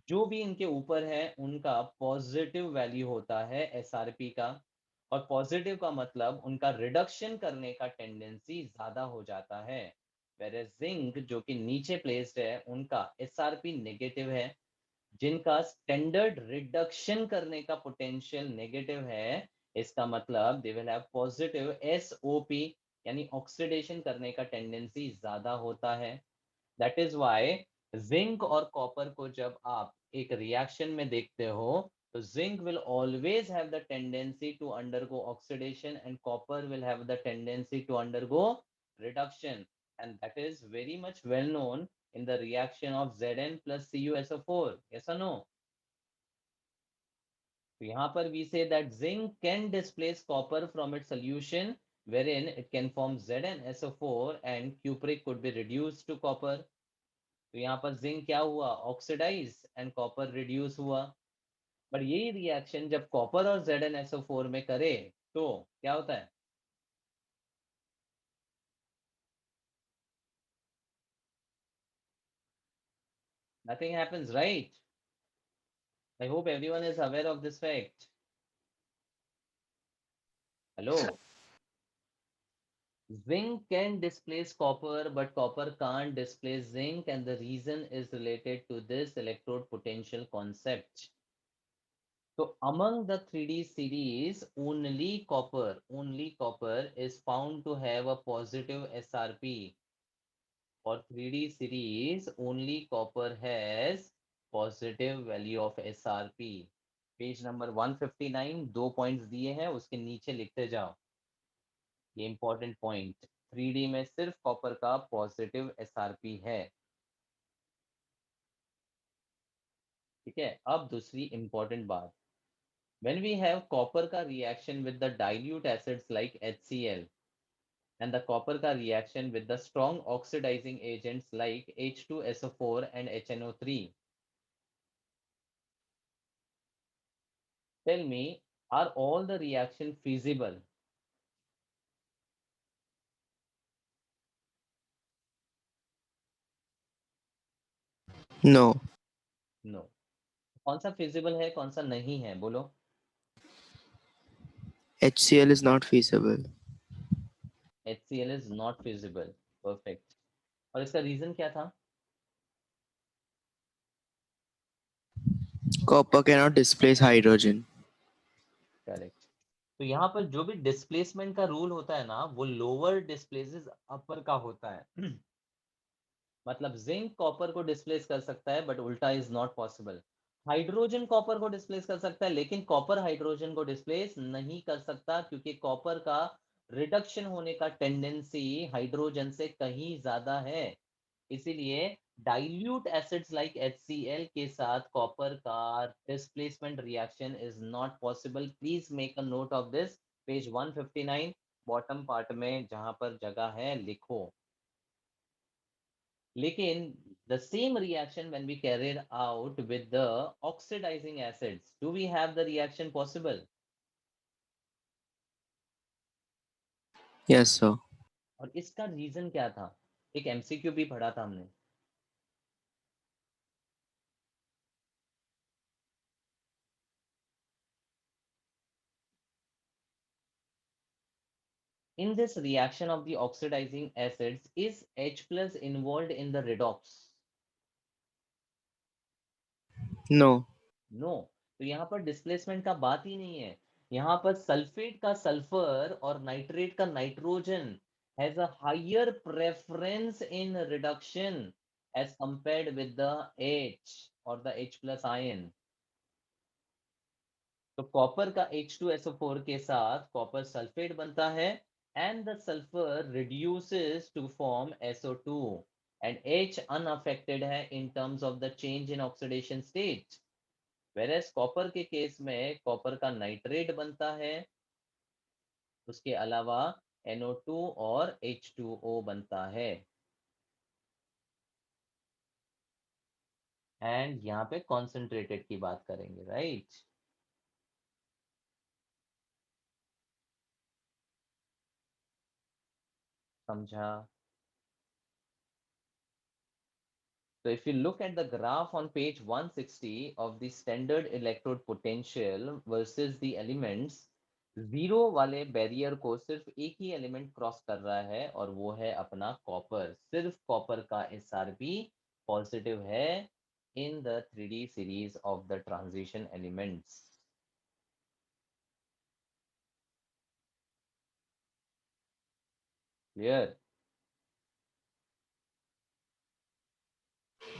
जो भी इनके ऊपर है उनका पॉजिटिव वैल्यू होता है SRP का, और पॉजिटिव का मतलब उनका रिडक्शन करने का टेंडेंसी ज्यादा हो जाता है। वेयर जिंक जो कि नीचे प्लेस्ड है उनका SRP नेगेटिव है, जिनका स्टैंडर्ड रिडक्शन करने का पोटेंशियल नेगेटिव है। इसका मतलब they will have positive SOP, यानी ऑक्सीडेशन करने का टेंडेंसी ज्यादा होता है। दैट इज वाई जिंक और कॉपर को जब आप एक रिएक्शन में देखते हो तो zinc will always have the tendency to undergo oxidation and copper will have the tendency to undergo reduction, and that is very much well known in the reaction of Zn plus CuSO4. Yes or no? तो यहाँ पर we say that zinc can displace copper from its solution, wherein it can form ZnSO4 and cupric could be reduced to copper. तो यहाँ पर जिंक क्या हुआ? ऑक्सीडाइज एंड कॉपर रिड्यूस हुआ। बट यही रिएक्शन जब कॉपर और ZnSO4 में करे तो क्या होता है? Nothing happens, right? I hope everyone is aware of this fact. Hello? Zinc can displace copper, but copper can't displace zinc, and the reason is related to this electrode potential concept. So among the 3D series, only copper is found to have a positive SRP. For 3D series, only copper has positive value of SRP. Page number 159, 2 points दिए हैं, उसके नीचे लिखते जाओ ये इंपॉर्टेंट पॉइंट। 3D में सिर्फ कॉपर का पॉजिटिव SRP है, ठीक है। अब दूसरी इंपॉर्टेंट बात, when we have copper का reaction with the dilute acids like HCl and the copper का reaction with the strong oxidizing agents like H2SO4 and HNO3, tell me, are all the reaction feasible? No. No. कौन सा feasible है, कौन सा नहीं है, बोलो। HCl is not feasible. HCl is not feasible. Perfect. और इसका रीजन क्या था? Copper cannot displace hydrogen. Correct. तो यहाँ पर जो भी डिस्प्लेसमेंट का रूल होता है ना, वो लोअर डिस्प्लेसेस अपर का होता है। मतलब जिंक कॉपर को डिस्प्लेस कर सकता है बट उल्टा is not possible. Hydrogen copper को डिस्प्लेस कर सकता है लेकिन कॉपर हाइड्रोजन को डिस्प्लेस नहीं कर सकता, क्योंकि कॉपर का रिडक्शन होने का टेंडेंसी हाइड्रोजन से कहीं ज्यादा है। इसीलिए डाइल्यूट एसिड्स लाइक HCl के साथ कॉपर का displacement reaction is not possible. Please make a note of this. Page 159 bottom part में जहां पर जगह है लिखो। लेकिन The same reaction when we carried out with the oxidizing acids. Do we have the reaction possible? Yes, sir. और इसका रीजन क्या था? एक एमसीक्यू भी पढ़ा था हमने. In this reaction of the oxidizing acids, is H plus involved in the redox? No. No. तो यहाँ पर डिस्प्लेसमेंट का बात ही नहीं है. यहाँ पर सल्फेट का सल्फर और नाइट्रेट का nitrogen has a higher preference in reduction as compared with the H और द H प्लस आयन. तो कॉपर का H2SO4 के साथ कॉपर सल्फेट बनता है and the sulfur reduces to form SO2 and H unaffected है in terms of the change in oxidation state. Whereas copper के केस में कॉपर का नाइट्रेट बनता है, उसके अलावा NO2 और H2O बनता है. एंड यहाँ पे कॉन्सेंट्रेटेड की बात करेंगे, राइट? समझा? So if you look at the graph on page 160 of the standard electrode potential versus the elements, zero वाले बैरियर को सिर्फ एक ही एलिमेंट क्रॉस कर रहा है और वो है अपना कॉपर. सिर्फ कॉपर का SRP पॉजिटिव है in the 3D series of the transition elements. Clear?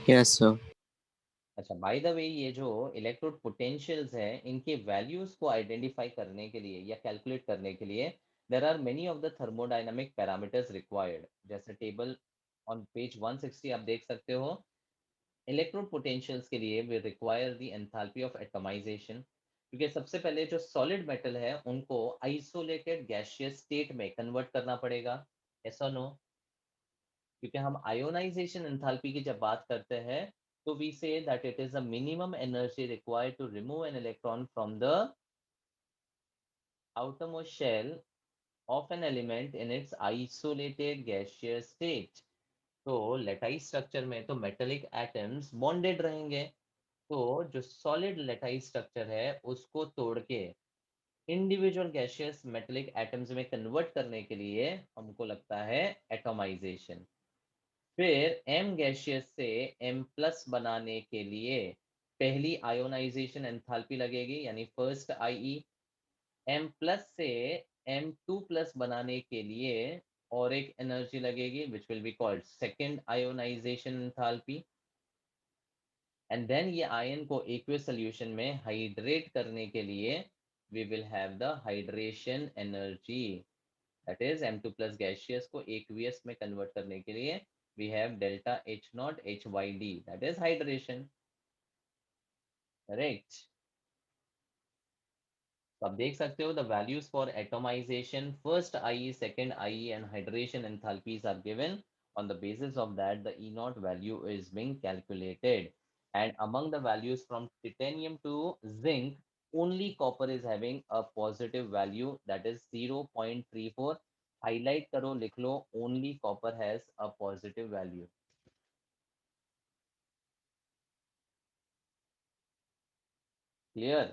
Yes, sir. अच्छा, बाय द वे ये जो इलेक्ट्रोड पोटेंशियल्स हैं इनके वैल्यूज को आइडेंटिफाई करने के लिए या कैलकुलेट करने के लिए there are many of the thermodynamic parameters required. जैसे टेबल ऑन पेज 160 आप देख सकते हो. इलेक्ट्रोड पोटेंशियल्स के लिए we require the enthalpy of atomisation, क्योंकि सबसे पहले जो सॉलिड मेटल है उनको आइसोलेटेड गैसियस स्टेट में कन्वर्ट करना पड़ेगा. ऐसा नो? क्योंकि हम आयोनाइजेशन एंथैल्पी की जब बात करते हैं तो we say that it is a minimum energy required to remove an electron from the outermost shell of an element in its isolated gaseous state. तो लेटाइस स्ट्रक्चर में तो मेटेलिक एटम्स बॉन्डेड रहेंगे. तो जो सॉलिड लेटाइस स्ट्रक्चर है उसको तोड़ के इंडिविजुअल गैसियस मेटेलिक एटम्स में कन्वर्ट करने के लिए हमको लगता है एटॉमाइजेशन. फिर M गैसियस से M प्लस बनाने के लिए पहली आयोनाइजेशन एंथैल्पी लगेगी यानी फर्स्ट IE. M प्लस से M2 प्लस बनाने के लिए और एक एनर्जी लगेगी which will be called second ionisation enthalpy. And then ये आयन को एक्वियस सॉल्यूशन में हाइड्रेट करने के लिए we will have the hydration energy. That is M2 plus gaseous को एक्वियस में कन्वर्ट करने के लिए we have delta H naught HYD, that is hydration. Correct? तो आप देख सकते हो the values for atomization, first IE, second IE and hydration enthalpies are given. On the basis of that, the E naught value is being calculated. And among the values from titanium to zinc, only copper is having a positive value, that is 0.34. Highlight करो, लिख लो, only copper has a positive value. Clear?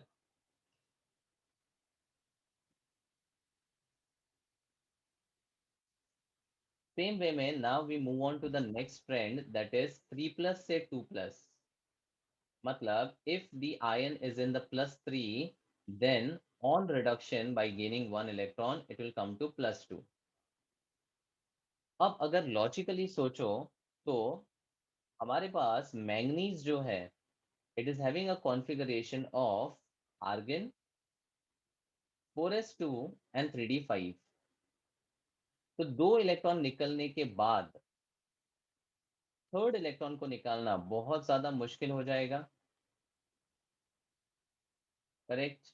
Same way में now we move on to the next trend that is 3 plus से 2 प्लस. मतलब if the ion is in the plus 3 then on reduction by gaining one electron it will come to plus 2. अब अगर लॉजिकली सोचो तो हमारे पास मैंगनीज जो है it is having a configuration of argon 4s2 and 3d5. तो दो इलेक्ट्रॉन निकलने के बाद थर्ड इलेक्ट्रॉन को निकालना बहुत ज्यादा मुश्किल हो जाएगा. करेक्ट?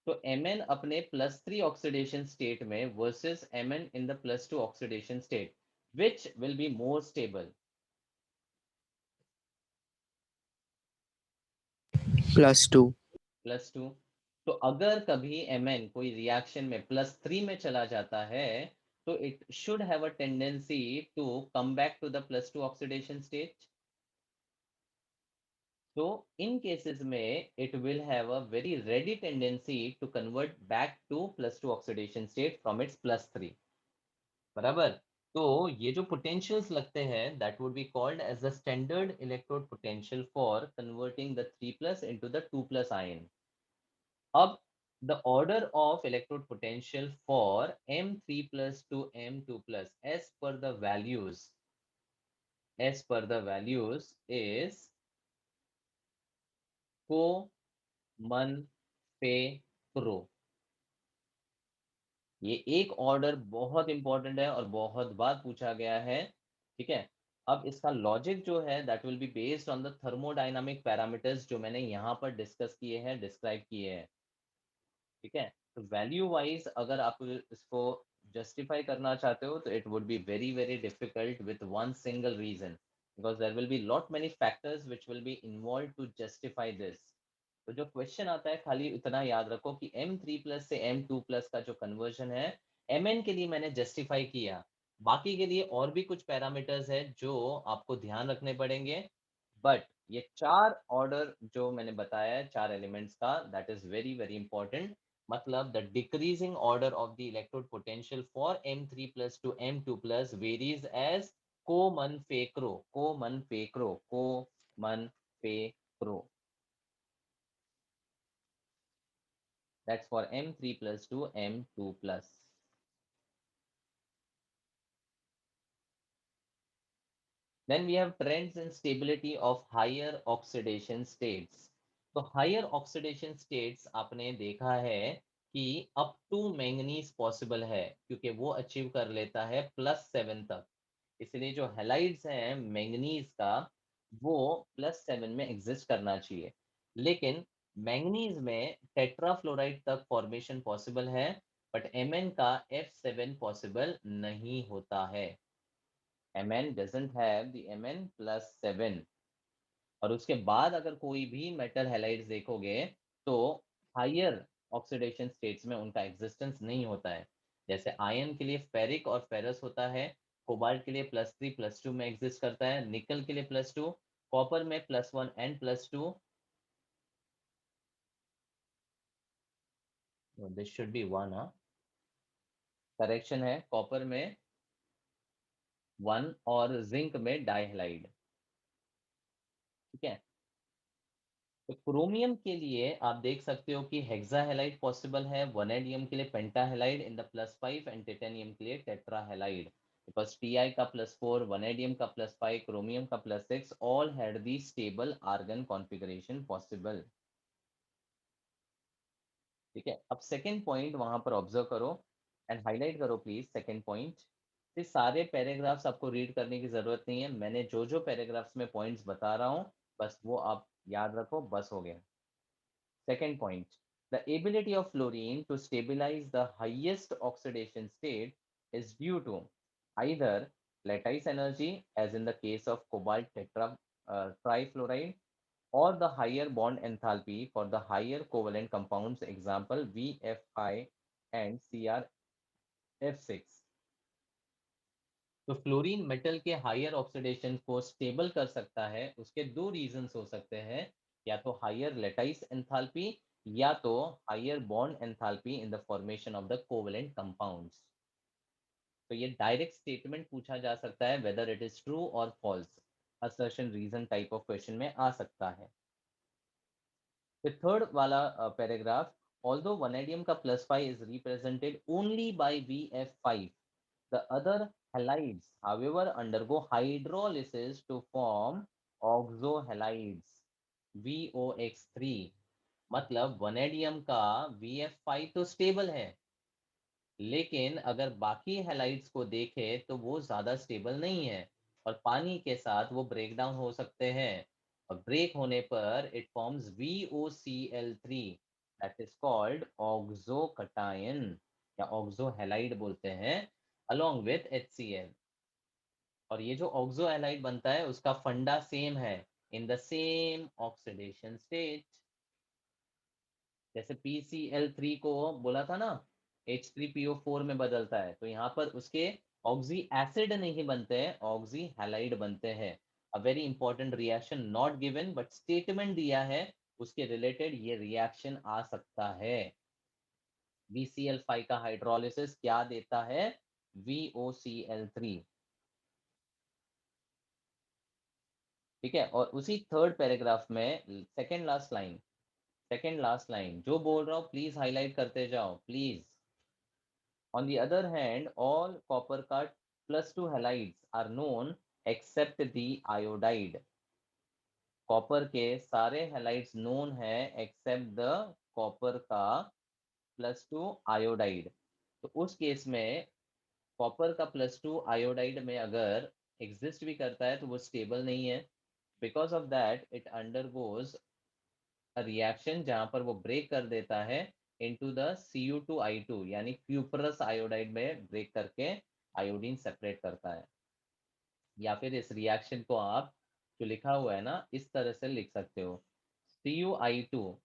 तो Mn अपने +3 ऑक्सीडेशन स्टेट में versus Mn in the +2 oxidation state, Which will be more stable? +2. +2। तो अगर कभी Mn कोई रिएक्शन में +3 में चला जाता है, तो it should have a tendency to come back to the +2 oxidation state. So in cases में it will have a very ready tendency to convert back to +2 oxidation state from its +3। बराबर। तो ये जो पोटेंशियल्स लगते हैं that would be called as the standard electrode potential for converting the 3+ into the 2+ ion। अब the order of electrode potential for M3+ to M2+ as per the values is को मन पे प्रो। ये एक ऑर्डर बहुत इंपॉर्टेंट है और बहुत बार पूछा गया है। ठीक है, अब इसका लॉजिक जो है that will be based on the thermodynamic parameters जो मैंने यहाँ पर डिस्कस किए हैं, डिस्क्राइब किए हैं। ठीक है, तो वैल्यू वाइज अगर आप इसको जस्टिफाई करना चाहते हो तो it would be very very difficult with one single reason, because there will be lot many factors which will be involve to justify this. तो जो क्वेश्चन आता है खाली इतना याद रखो कि M3+ से M2+ का जो कन्वर्जन है Mn के लिए मैंने जस्टिफाई किया, बाकी के लिए और भी कुछ पैरामीटर्स है जो आपको ध्यान रखने पड़ेंगे। बट ये 4 ऑर्डर जो मैंने बताया है 4 एलिमेंट्स का, that is very very important. मतलब the decreasing order of the electrode potential for M3+ to M2+ varies as को मन पे क्रो। That's for M3+ to M2+। Then we have trends in stability of higher oxidation states। तो हायर ऑक्सीडेशन स्टेट्स आपने देखा है कि अप टू मैंगनीज पॉसिबल है, क्योंकि वो अचीव कर लेता है +7 तक। इसलिए जो हैलाइड्स हैं मैंगनीज का, वो +7 में एग्जिस्ट करना चाहिए। लेकिन मैंगनीज में टेट्राफ्लोराइड तक फॉर्मेशन पॉसिबल है, बट Mn का F7 पॉसिबल नहीं होता है। Mn doesn't have the Mn+7। और उसके बाद अगर कोई भी मेटल हैलाइड्स देखोगे तो हायर ऑक्सीडेशन स्टेट्स में उनका एग्जिस्टेंस नहीं होता है। जैसे आयन के लिए फेरिक और फेरस होता है, कोबाल्ट के लिए +3+2 में एग्जिस्ट करता है, निकल के लिए +2, कॉपर में +1 and +2। This should be 1। Correction है, कॉपर में 1 और जिंक में डाइहलाइड। ठीक है, तो क्रोमियम के लिए आप देख सकते हो कि हेक्साहेलाइड पॉसिबल है, वनेडियम के लिए pentahalide in the +5 and titanium के लिए टेट्राहेलाइड। बिकॉज Ti का +4, वनेडियम का +5, क्रोमियम का +6 all had the stable argon configuration possible. ठीक है, अब सेकेंड पॉइंट वहां पर ऑब्जर्व करो एंड हाईलाइट करो प्लीज। सेकेंड पॉइंट, ये सारे पैराग्राफ्स आपको रीड करने की जरूरत नहीं है, मैंने जो जो पैराग्राफ्स में पॉइंट्स बता रहा हूँ बस वो आप याद रखो, बस हो गया। Second point, the ability of fluorine to stabilize the highest oxidation state is due to either lattice energy, as in the case of cobalt trifluoride, or the higher bond enthalpy for the higher covalent compounds, example VF5 and CrF6। तो फ्लोरीन मेटल के हायर ऑक्सीडेशन को स्टेबल कर सकता है, उसके दो रीजंस हो सकते हैं, या तो हायर लेटाइस एंथैल्पी या तो higher bond enthalpy in the formation of the covalent compounds. तो ये डायरेक्ट स्टेटमेंट पूछा जा सकता है वेदर इट इज ट्रू और false, assertion reason type of question में आ सकता है। फिर थर्ड वाला पैराग्राफ, ऑल्दो वनेडियम का +5 is represented only by VF5, the other halides, however, undergo hydrolysis to form oxohalides VOX3। मतलब वनेडियम का VF5 तो स्टेबल है, लेकिन अगर बाकी हैलाइड्स को देखें तो वो ज्यादा स्टेबल नहीं है और पानी के साथ वो ब्रेक डाउन हो सकते हैं, और ब्रेक होने पर it forms VOCl3, that is called oxocation या ऑक्सोहैलाइड बोलते हैं, along with HCl। और ये जो ऑक्सो हैलाइड बनता है उसका फंडा सेम है, in the same oxidation state. जैसे PCl3 को बोला था ना H3PO4 में बदलता है, तो यहाँ पर उसके ऑक्सी एसिड नहीं बनते हैं, ऑक्सी हैलाइड बनते हैं। A very important reaction not given but statement दिया है, उसके रिलेटेड ये रिएक्शन आ सकता है। VCl5 का हाइड्रोलिसिस क्या देता है? VOCl3। ठीक है, और उसी थर्ड पैराग्राफ में सेकेंड लास्ट लाइन जो बोल रहा हूँ प्लीज हाईलाइट करते जाओ please. On the other hand, all copper cut +2 halides are known except the iodide. Copper के सारे हैलाइड्स नोन है एक्सेप्ट द कॉपर का +2 आयोडाइड। तो उस केस में कॉपर का +2 आयोडाइड में अगर एग्जिस्ट भी करता है तो वो स्टेबल नहीं है। Because of that it undergoes reaction जहां पर वो ब्रेक कर देता है इनटू द Cu2I2, यानी क्यूपरस आयोडाइड में ब्रेक करके आयोडीन सेपरेट करता है। या फिर इस रिएक्शन को आप जो लिखा हुआ है ना इस तरह से लिख सकते हो, Cu2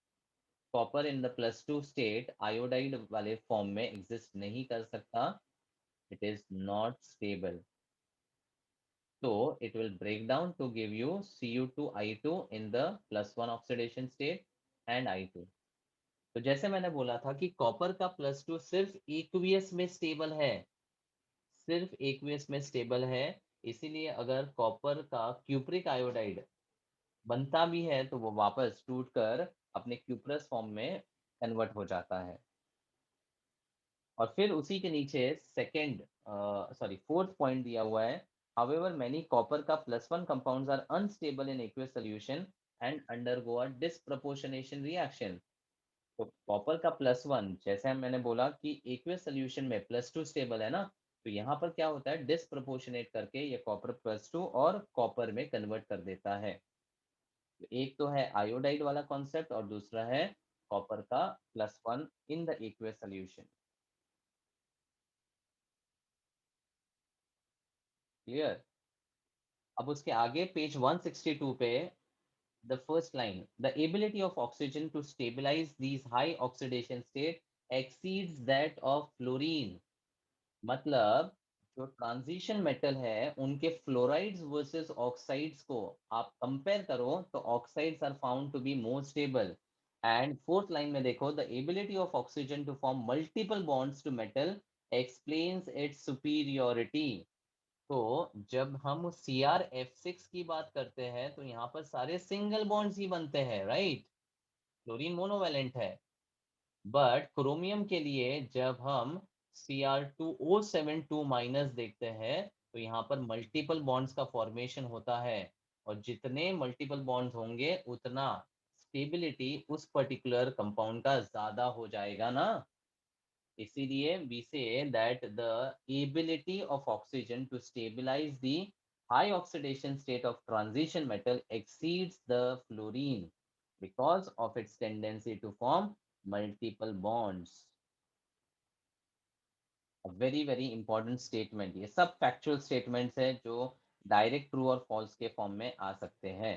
copper in the +2 state iodide वाले फॉर्म में एग्जिस्ट नहीं कर सकता, it is not stable. So it will break down to give you Cu2I2 in the +1 oxidation state and I2। तो जैसे मैंने बोला था कि कॉपर का +2 सिर्फ एक्वियस में स्टेबल है, सिर्फ एक्वियस में स्टेबल है। इसीलिए अगर कॉपर का क्यूप्रिक आयोडाइड बनता भी है तो वो वापस टूटकर अपने क्यूप्रस फॉर्म में कन्वर्ट हो जाता है। और फिर उसी के नीचे फोर्थ पॉइंट दिया हुआ है, however many copper का +1 compounds are unstable in aqueous solution and undergo a disproportionation reaction। तो कॉपर का +1 जैसे मैंने बोला कि एक्वियस सोल्यूशन में +2 स्टेबल है ना, तो यहाँ पर क्या होता है डिसप्रोपोर्शनेट करके ये कॉपर +2 और कॉपर में कन्वर्ट कर देता है। तो एक तो है आयोडाइड वाला कॉन्सेप्ट और दूसरा है कॉपर का +1 in the aqueous solution. Clear? अब उसके आगे पेज 162 पे the first line, the ability of oxygen to stabilize these high oxidation state exceeds that of fluorine। मतलब जो ट्रांजिशन मेटल है उनके फ्लोराइड्स वर्सेस ऑक्साइड्स को आप कंपेयर करो तो oxides are found to be more stable. And fourth line में देखो, the ability of oxygen to form multiple bonds to metal explains its superiority. तो जब हम CrF6 की बात करते हैं तो यहाँ पर सारे सिंगल बॉन्ड्स ही बनते हैं, राइट? क्लोरीन मोनोवेलेंट है। बट क्रोमियम के लिए जब हम Cr2O72- देखते हैं तो यहाँ पर मल्टीपल बॉन्ड्स का फॉर्मेशन होता है, और जितने मल्टीपल बॉन्ड्स होंगे उतना स्टेबिलिटी उस पर्टिकुलर कंपाउंड का ज्यादा हो जाएगा ना। इसीलिए we say that the ability of oxygen to stabilize the high oxidation state of transition metal exceeds the fluorine because of its tendency to form multiple bonds। A very very important statement। ये सब फैक्चुअल स्टेटमेंट्स है जो डायरेक्ट ट्रू और फॉल्स के फॉर्म में आ सकते हैं।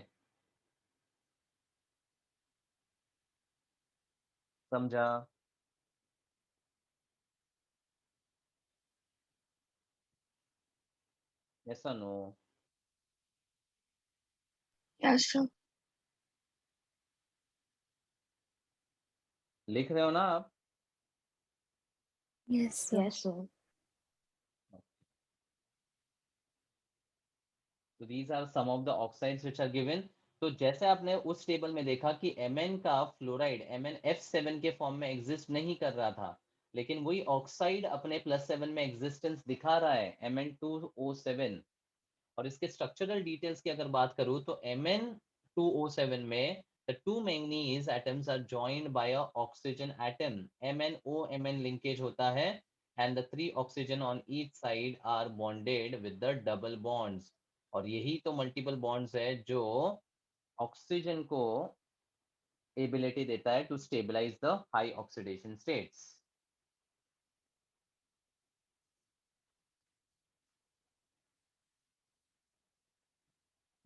समझा? यस और नो? Yes, sir. लिख रहे हो ना आप? Yes, sir. Yes, sir. So these are some of the oxides which are given। तो जैसे आपने उस टेबल में देखा कि Mn का फ्लोराइड MnF7 के फॉर्म में एग्जिस्ट नहीं कर रहा था, लेकिन वही ऑक्साइड अपने +7 में एग्जिस्टेंस दिखा रहा है Mn2O7। और इसके स्ट्रक्चरल डिटेल्स की अगर बात करूं तो Mn2O7 में the two manganese atoms are joined by a oxygen atom, MnO-Mn linkage होता है, and the 3 oxygen on each side are bonded with the double bonds। और यही तो मल्टीपल बॉन्ड्स है जो ऑक्सीजन को एबिलिटी देता है to stabilize the high oxidation states.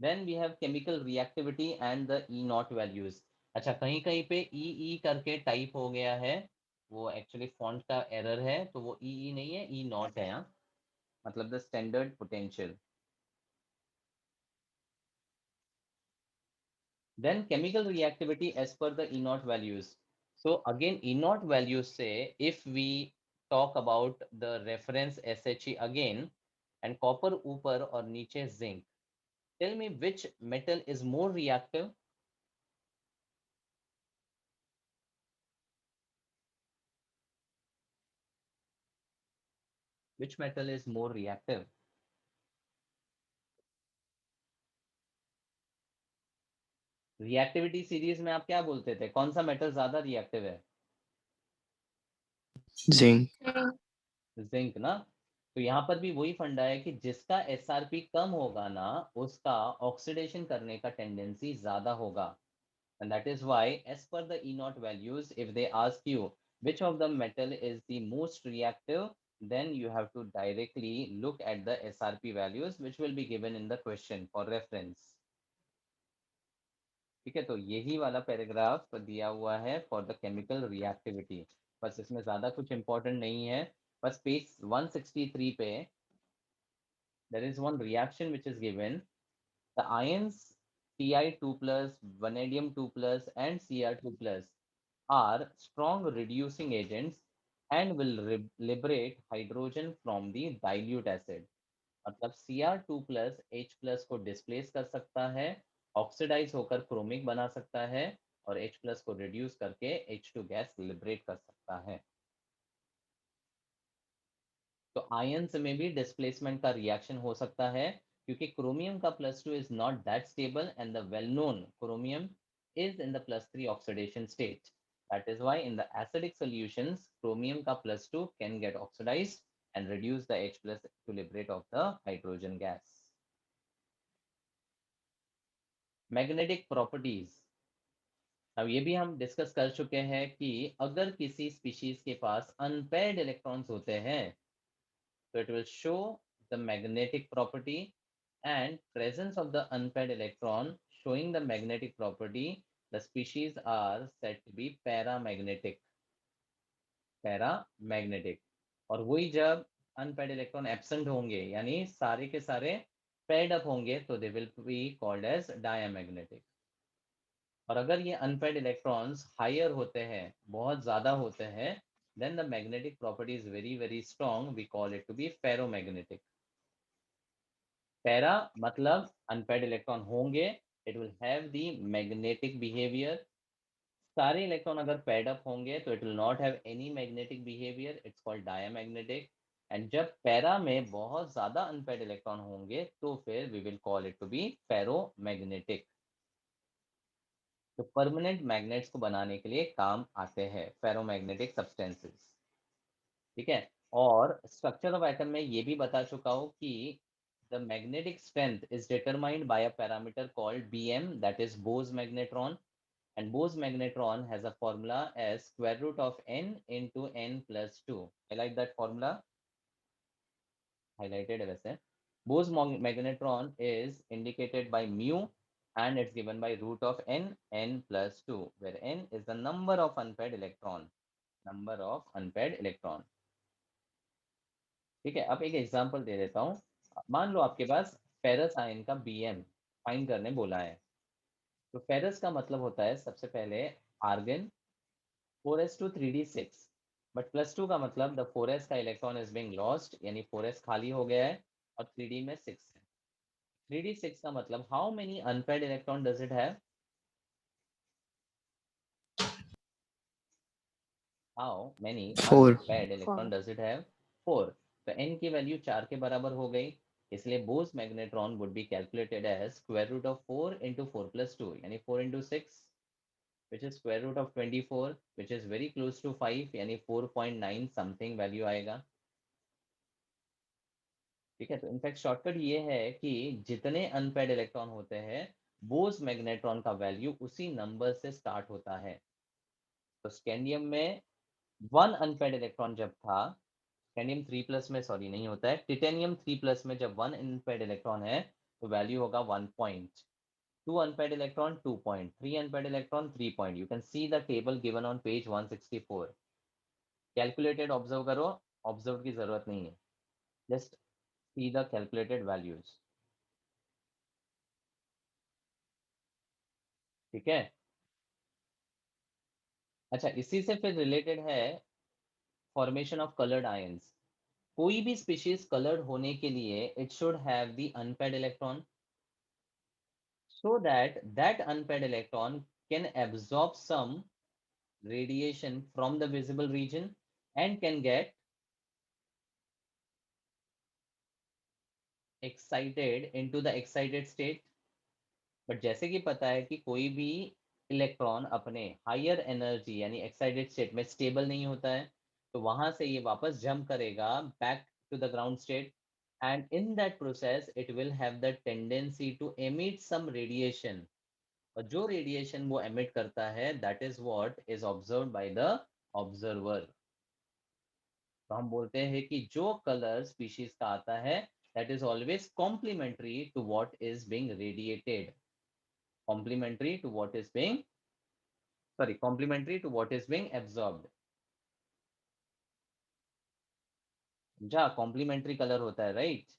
Then we have chemical reactivity and the E nought values. अच्छा, कहीं कहीं पे ई करके टाइप हो गया है, वो एक्चुअली फॉन्ट का एरर है, तो वो ई नहीं है, ई नॉट है यहाँ, मतलब the standard potential. Then chemical reactivity as per the E naught values. So again, E naught values say, if we talk about the reference SHE again, and copper ऊपर और नीचे zinc, tell me which metal is more reactive? Which metal is more reactive? Reactivity series में आप क्या बोलते थे, कौन सा मेटल ज्यादा रिएक्टिव है? Zinc. जिंक ना। तो यहाँ पर भी वही फंडा है कि जिसका एसआरपी कम होगा ना, उसका ऑक्सीडेशन करने का टेंडेंसी ज्यादा होगा। And that is why, as per the E naught values, if they ask you which of the metal is the most reactive, then you have to directly look at the SRP values, which will be given in the question for reference. ठीक है, तो यही वाला पैराग्राफ दिया हुआ है फॉर द केमिकल रिएक्टिविटी। बस इसमें ज्यादा कुछ इंपॉर्टेंट नहीं है। बस पेज 163 पे there is one reaction which is given. The ions Ti2 plus, vanadium 2 plus, and Cr2 plus are strong reducing agents and will liberate hydrogen from the dilute acid. मतलब Cr2 plus H plus को डिस्प्लेस कर सकता है, ऑक्सीडाइज होकर क्रोमिक बना सकता है, और H plus को रिड्यूस करके H2 गैस लिबरेट कर सकता है। तो आयंस में भी डिस्प्लेसमेंट का रिएक्शन हो सकता है, क्योंकि क्रोमियम का +2 is not that stable and the well known chromium is in the +3 oxidation state. That is why in the acidic solutions, chromium का +2 can get oxidized and reduce the H plus to liberate of the hydrogen gas. Magnetic properties. अब ये भी हम डिस्कस कर चुके हैं कि अगर किसी स्पीशीज के पास अनपेयर्ड इलेक्ट्रॉन्स होते हैं, so it will show the magnetic property, and presence of the unpaired electron showing the magnetic property, the species are said to be paramagnetic. Paramagnetic. और वही जब अनपेड इलेक्ट्रॉन एब्सेंट होंगे, यानी सारे के सारे पेड अप होंगे, तो they will be called as diamagnetic. और अगर ये अनपेड इलेक्ट्रॉन्स हायर होते हैं, बहुत ज्यादा होते हैं, then the magnetic property is very very strong, we call it to be ferromagnetic. Para मतलब अनपेड इलेक्ट्रॉन होंगे, it will have the magnetic behaviour. सारे इलेक्ट्रॉन अगर पेड अप होंगे तो it will not have any magnetic behaviour, it's called diamagnetic. And जब पैरा में बहुत ज्यादा अनपेड इलेक्ट्रॉन होंगे, तो फिर we will call it to be ferromagnetic. तो परमानेंट मैग्नेट्स को बनाने के लिए काम आते हैं फेरोमैग्नेटिक सब्सटेंसेस। ठीक है, और स्ट्रक्चर ऑफ एटम में ये भी बता चुका हूँ कि the magnetic strength is determined by a parameter called Bm, that is Bose magnetron, and Bose magnetron has a formula as square root of n into n plus 2. I like that formula, highlighted है वैसे। Bose magnetron is indicated by mu, and it's given by root of n plus 2, where n is the number of unpaired electron, number of unpaired electron। ठीक है, अब एक एग्जांपल दे देता हूँ। मान लो आपके पास फेरस आयन का Bm फाइंड करने बोला है। तो फेरस का मतलब होता है सबसे पहले आर्गन 4s2 3d6, बट +2 का मतलब द 4s का इलेक्ट्रॉन इज बीइंग लॉस्ट, यानी 4s खाली हो गया है, और 3d में 6 है। 3d6 का मतलब how many unpaired electron does it have? How many 4. Unpaired electron does it have? 4। तो n की वैल्यू 4 के बराबर हो गई, इसलिए Bohr magneton would be calculated as square root of 4 into 4 plus 2, यानी 4 into 6, which is square root of 24, which is very close to 5, यानी 4.9 समथिंग वैल्यू आएगा। ठीक है, तो इनफैक्ट शॉर्टकट ये है कि जितने अनपेड इलेक्ट्रॉन होते हैं, बोस मैग्नेट्रॉन का वैल्यू उसी नंबर से स्टार्ट होता है। तो स्कैंडियम में 1 अनपेड इलेक्ट्रॉन जब था, स्कैंडियम 3 प्लस में सॉरी नहीं होता है, टिटेनियम 3 प्लस में जब 1 अनपेड इलेक्ट्रॉन है, तो वैल्यू होगा 1 point, 2 unpaired electron 2 point, 3 unpaired electron 3 point. You can see the table given on page 164. Calculated observe करो, ऑब्जर्व की जरूरत नहीं है, just see the calculated values. ठीक है, अच्छा इसी से फिर रिलेटेड है फॉर्मेशन ऑफ कलर्ड आयंस। कोई भी स्पीशीज कलर्ड होने के लिए it should have the unpaired electron, so that that unpaired electron can absorb some radiation from the visible region and can get excited into the excited state। But जैसे कि पता है कि कोई भी इलेक्ट्रॉन अपने हायर एनर्जी यानी एक्साइटेड स्टेट में स्टेबल नहीं होता है, तो वहां से ये वापस जंप करेगा back to the ground state, and in that process it will have the tendency to emit some radiation, और जो रेडिएशन वो एमिट करता है that is what is observed by the observer. तो हम बोलते हैं कि जो कलर स्पीशीज का आता है that is always complementary to what is being radiated, complementary to what is being, sorry complementary to what is being absorbed. समझा, कॉम्प्लीमेंट्री कलर होता है, राइट।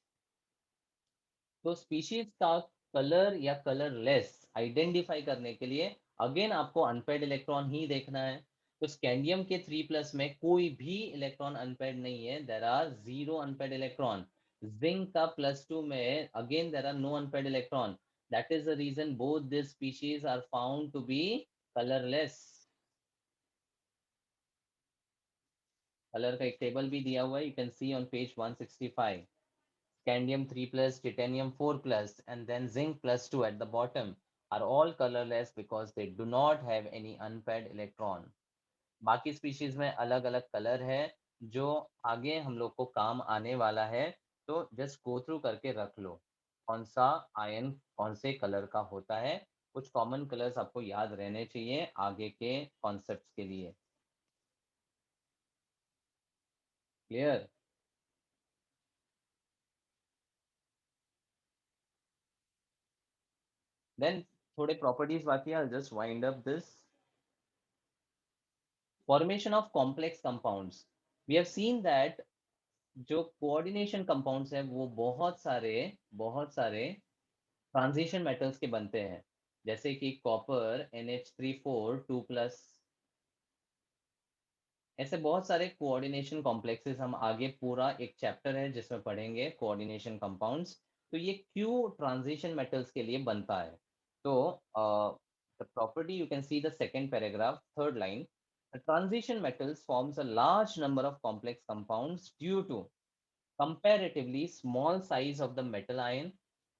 तो स्पीशीज का कलर या कलरलेस आइडेंटिफाई करने के लिए अगेन आपको अनपेड इलेक्ट्रॉन ही देखना है। तो स्कैंडियम के 3+ में कोई भी इलेक्ट्रॉन अनपेड नहीं है, there are 0 unpaired electron. Zinc का +2 में again there are no unpaired electron, that is the reason both this species are found to be colourless. Colour का एक टेबल भी दिया हुआ है, you can see on page 165। Scandium 3+, titanium 4+, and then zinc +2 at the bottom are all colorless because they do not have any unpaired electron. बाकी स्पीशीज में अलग अलग कलर है जो आगे हम लोग को काम आने वाला है, तो जस्ट गो थ्रू करके रख लो कौन सा आयन कौन से कलर का होता है। कुछ कॉमन कलर्स आपको याद रहने चाहिए आगे के कॉन्सेप्ट्स के लिए। क्लियर? देन थोड़े प्रॉपर्टीज बाकी है, just wind up this. Formation of complex compounds, we have seen that जो कोऑर्डिनेशन कंपाउंड्स हैं वो बहुत सारे ट्रांजिशन मेटल्स के बनते हैं, जैसे कि कॉपर NH3 4 2+। ऐसे बहुत सारे कोऑर्डिनेशन कॉम्प्लेक्सेस हम आगे पूरा एक चैप्टर है जिसमें पढ़ेंगे कोऑर्डिनेशन कंपाउंड्स। तो ये क्यों ट्रांजिशन मेटल्स के लिए बनता है, तो the property you can see the second paragraph third line. Transition metals forms a large number of complex compounds due to comparatively small size of the metal ion।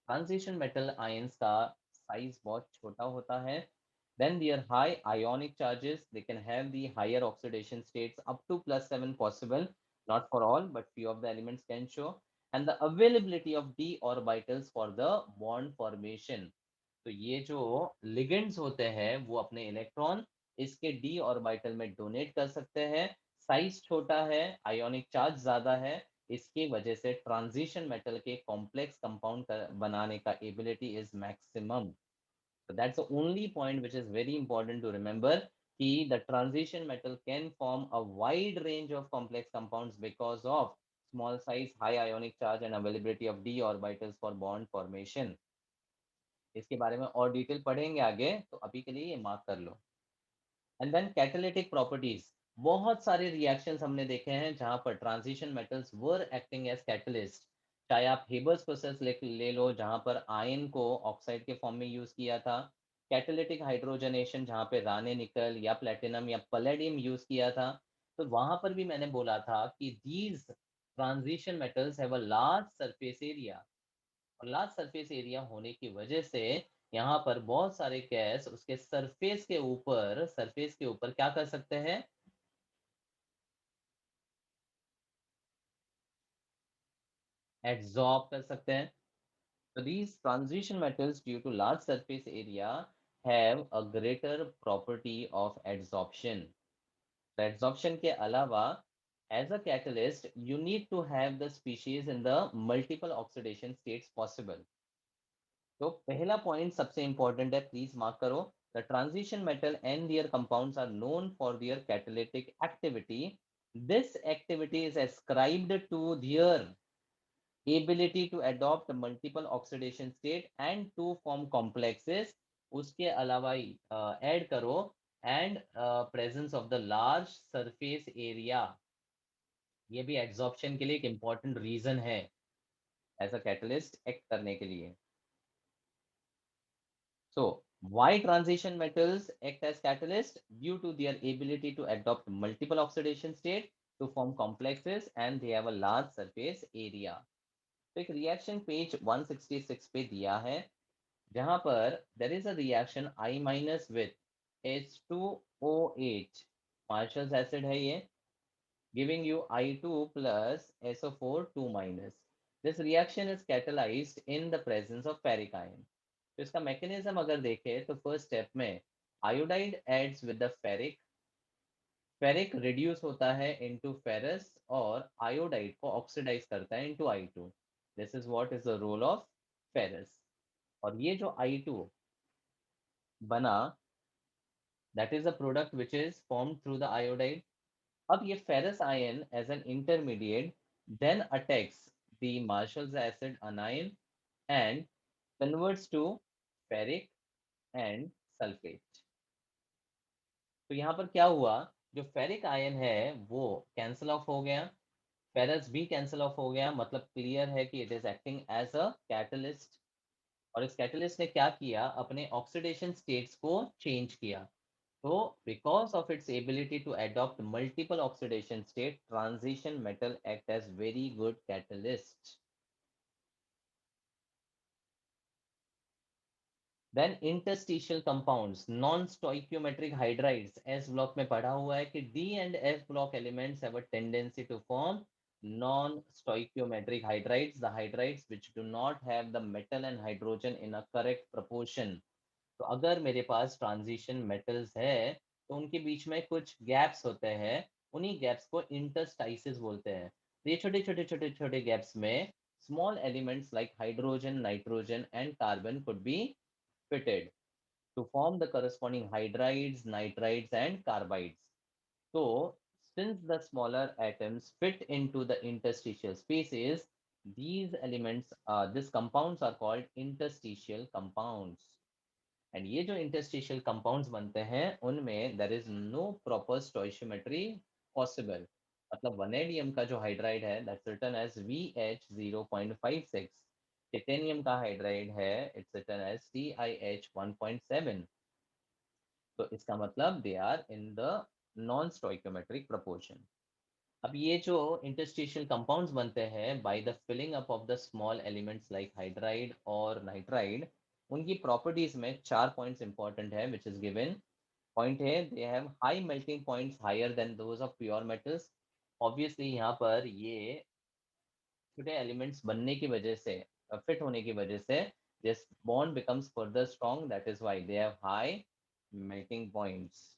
Transition metal ions का साइज बहुत छोटा होता है। Then their high ionic charges, they can have the higher oxidation states up to +7 possible, not for all, but few of the elements can show, and the availability of d orbitals for the bond formation। तो ये जो लिगेंड्स होते हैं वो अपने इलेक्ट्रॉन इसके डी ऑर्बिटल में डोनेट कर सकते हैं। साइज छोटा है, आयोनिक चार्ज ज्यादा है, इसकी वजह से ट्रांजिशन मेटल के कॉम्प्लेक्स कंपाउंड बनाने का ability is maximum. So that's the only point which is very important to remember, कि the transition metal can form a wide range of complex compounds because of small size, high ionic charge and availability of d orbitals for bond formation। इसके बारे में और डिटेल पढ़ेंगे आगे, तो अभी के लिए ये मार्क कर लो। एंड देन कैटालिटिक प्रॉपर्टीज, बहुत सारे रिएक्शंस हमने देखे हैं जहां पर transition metals were acting as catalyst. चाहे आप हेबर्स प्रोसेस ले लो जहां पर आयन को ऑक्साइड के फॉर्म में यूज किया था, कैटालिटिक हाइड्रोजनेशन जहां पे राने निकल या प्लेटिनम या पलेडियम यूज किया था, तो वहां पर भी मैंने बोला था कि these transition metals have a large surface area, और लार्ज सरफेस एरिया होने की वजह से यहाँ पर बहुत सारे गैस उसके सरफेस के ऊपर क्या कर सकते हैं, एड्सॉर्ब कर सकते हैं। So these transition metals due to large surface area have a greater property of adsorption। तो adsorption के अलावा as a catalyst you need to have the species in the multiple oxidation states possible। तो पहला पॉइंट सबसे इंपॉर्टेंट है, प्लीज मार्क करो। The transition metal and their compounds are known for their catalytic activity. This activity is ascribed to their ability to adopt multiple oxidation state and to form complexes। उसके अलावा ऐड करो and presence of the large surface area. ये भी एब्जॉर्प्शन के लिए एक इंपॉर्टेंट रीजन है एज अ कैटलिस्ट एक्ट करने के लिए। So, why transition metals act as catalyst? Due to their ability to adopt multiple oxidation state to form complexes and they have a large surface area। तो एक रिएक्शन पेज 166 पे दिया है, जहां पर there is a reaction I minus with H2OH, marshals acid है ये, giving you I2 plus SO4 2 minus। This reaction is catalyzed in the presence of ferric ion। तो इसका मैकेनिज्म अगर देखें तो फर्स्ट स्टेप में iodide adds with the ferric, ferric reduce होता है इनटू फेरस और आयोडाइड को ऑक्सीडाइज करता है into I2। This is what is the role of ferrous. और ये जो I2 बना, that is a product which is formed through the iodide. अब ये ferrous ion as an intermediate then attacks the Marshall's acid anion and converts to ferric and sulphate. तो यहाँ पर क्या हुआ, जो फेरिक आयन है वो कैंसल ऑफ हो गया, फेरस भी कैंसल ऑफ हो गया, मतलब क्लियर है कि it is acting as a catalyst. और इस कैटलिस्ट ने क्या किया, अपने ऑक्सीडेशन स्टेट्स को चेंज किया। तो because of its ability to adopt multiple oxidation state, transition metal act as very good catalyst. Then interstitial compounds, non stoichiometric hydrides. S block में पढ़ा हुआ है कि D and F block elements have a tendency to form non stoichiometric hydrides, the hydrides which do not have the metal and hydrogen in a correct proportion. तो अगर मेरे पास ट्रांजिशन मेटल्स है तो उनके बीच में कुछ गैप्स होते हैं, उन्हीं गैप्स को इंटरस्टाइसिस बोलते हैं। तो ये छोटे छोटे छोटे छोटे गैप्स में small elements like hydrogen, nitrogen and carbon could be fitted to form the corresponding hydrides, nitrides, and carbides। So, since the smaller atoms fit into the interstitial spaces, these elements, these compounds are called interstitial compounds। And ये जो इंटरस्टिशियल कंपाउंड्स बनते हैं उनमें there is no proper stoichiometry possible. मतलब वनेडियम का जो हाइड्राइड है that's written as VH0.56, titanium का हाइड्राइड है इट्स रिटन एज TiH1.7। तो इसका मतलब they are in the non stoichiometric proportion. अब ये जो इंटरस्टिशियल कंपाउंड्स बनते हैं by the filling up of the small elements like hydride और नाइट्राइड, उनकी प्रॉपर्टीज में चार पॉइंट्स इंपॉर्टेंट है विच इज गिवन। पॉइंट है, they have high melting points higher than those of pure metals. Obviously यहाँ पर ये छोटे एलिमेंट्स बनने की वजह से, फिट होने की वजह से this bond becomes further strong, that is why they have high melting points.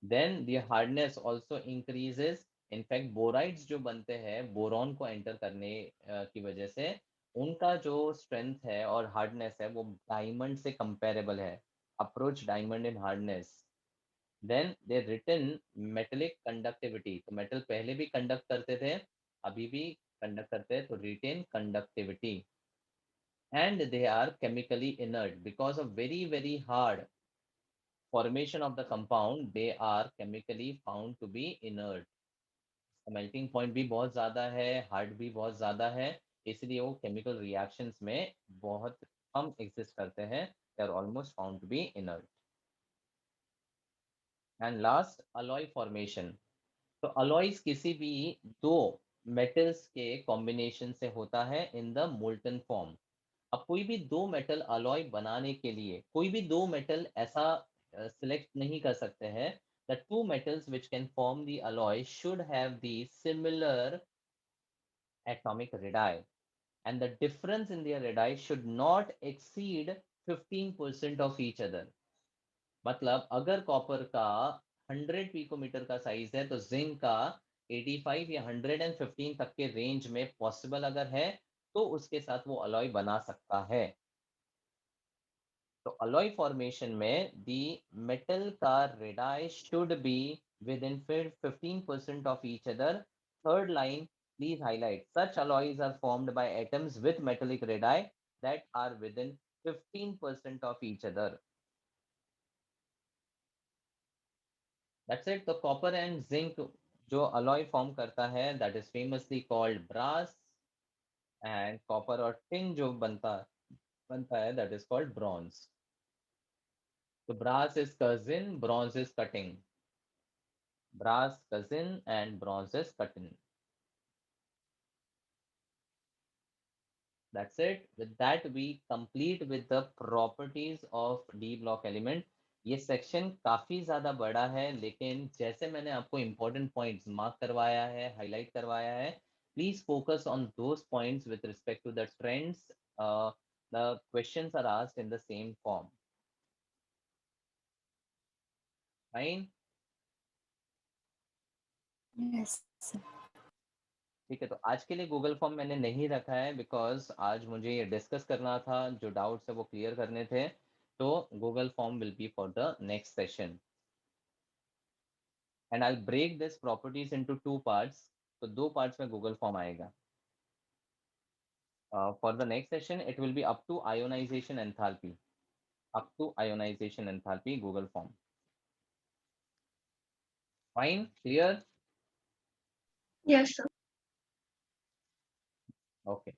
Then the hardness also increases. In fact borides जो बनते हैं बोरॉन को एंटर करने की वजह से, उनका जो स्ट्रेंथ है और हार्डनेस है वो डायमंड से कंपेरेबल है, approach diamond in hardness. Then they retain metallic conductivity, तो मेटल पहले भी कंडक्ट करते थे, अभी भी कंडक्ट करते हैं, तो retain conductivity. And they are chemically inert because of very very hard formation of the compound, they are chemically found to be inert। Melting point भी बहुत ज़्यादा है, हार्ड भी बहुत ज़्यादा है, इसलिए वो केमिकल रिएक्शंस में बहुत कम एग्जिस्ट करते हैं, they are almost found to be inert. And last, alloy formation. तो अलॉयज किसी भी दो मेटल्स के कॉम्बिनेशन से होता है इन द मोल्टन फॉर्म। अब कोई भी दो मेटल अलॉय बनाने के लिए कोई भी दो मेटल ऐसा सिलेक्ट नहीं कर सकते हैं। The two metals which can form the alloy should have the similar atomic radii and the difference in their radii should not exceed 15% of each other। मतलब अगर कॉपर का 100 पिकोमीटर का साइज है तो जिंक का 85 या 115 तक के रेंज में पॉसिबल अगर है तो उसके साथ वो अलॉय बना सकता है। alloy formation में the metal का radii should be within 15% of each other. Third line, please highlight. Such alloys are formed by atoms with metallic radii that are within 15% of each other. That's it. तो copper and zinc जो alloy form करता है that is famously called brass, and copper और tin जो बनता है that is called bronze. So brass is cousin, bronze is cutting. Brass cousin and bronze is cutting. That's it. With that, we complete with the properties of D block element. ये सेक्शन काफी ज्यादा बड़ा है, लेकिन जैसे मैंने आपको important points मार्क करवाया है, हाईलाइट करवाया है, please focus on those points with respect to the trends. The questions are asked in the same form. Fine. Yes, sir. ठीक है, तो आज के लिए गूगल फॉर्म मैंने नहीं रखा है बिकॉज आज मुझे ये डिस्कस करना था, जो डाउट्स है वो क्लियर करने थे. तो Google form will be for the next session, and I break this properties into two parts. तो दो पार्ट्स में गूगल फॉर्म आएगा. For the next session it will be up to ionisation enthalpy, up to ionisation enthalpy Google form. Fine, clear? Yes, sir. Okay.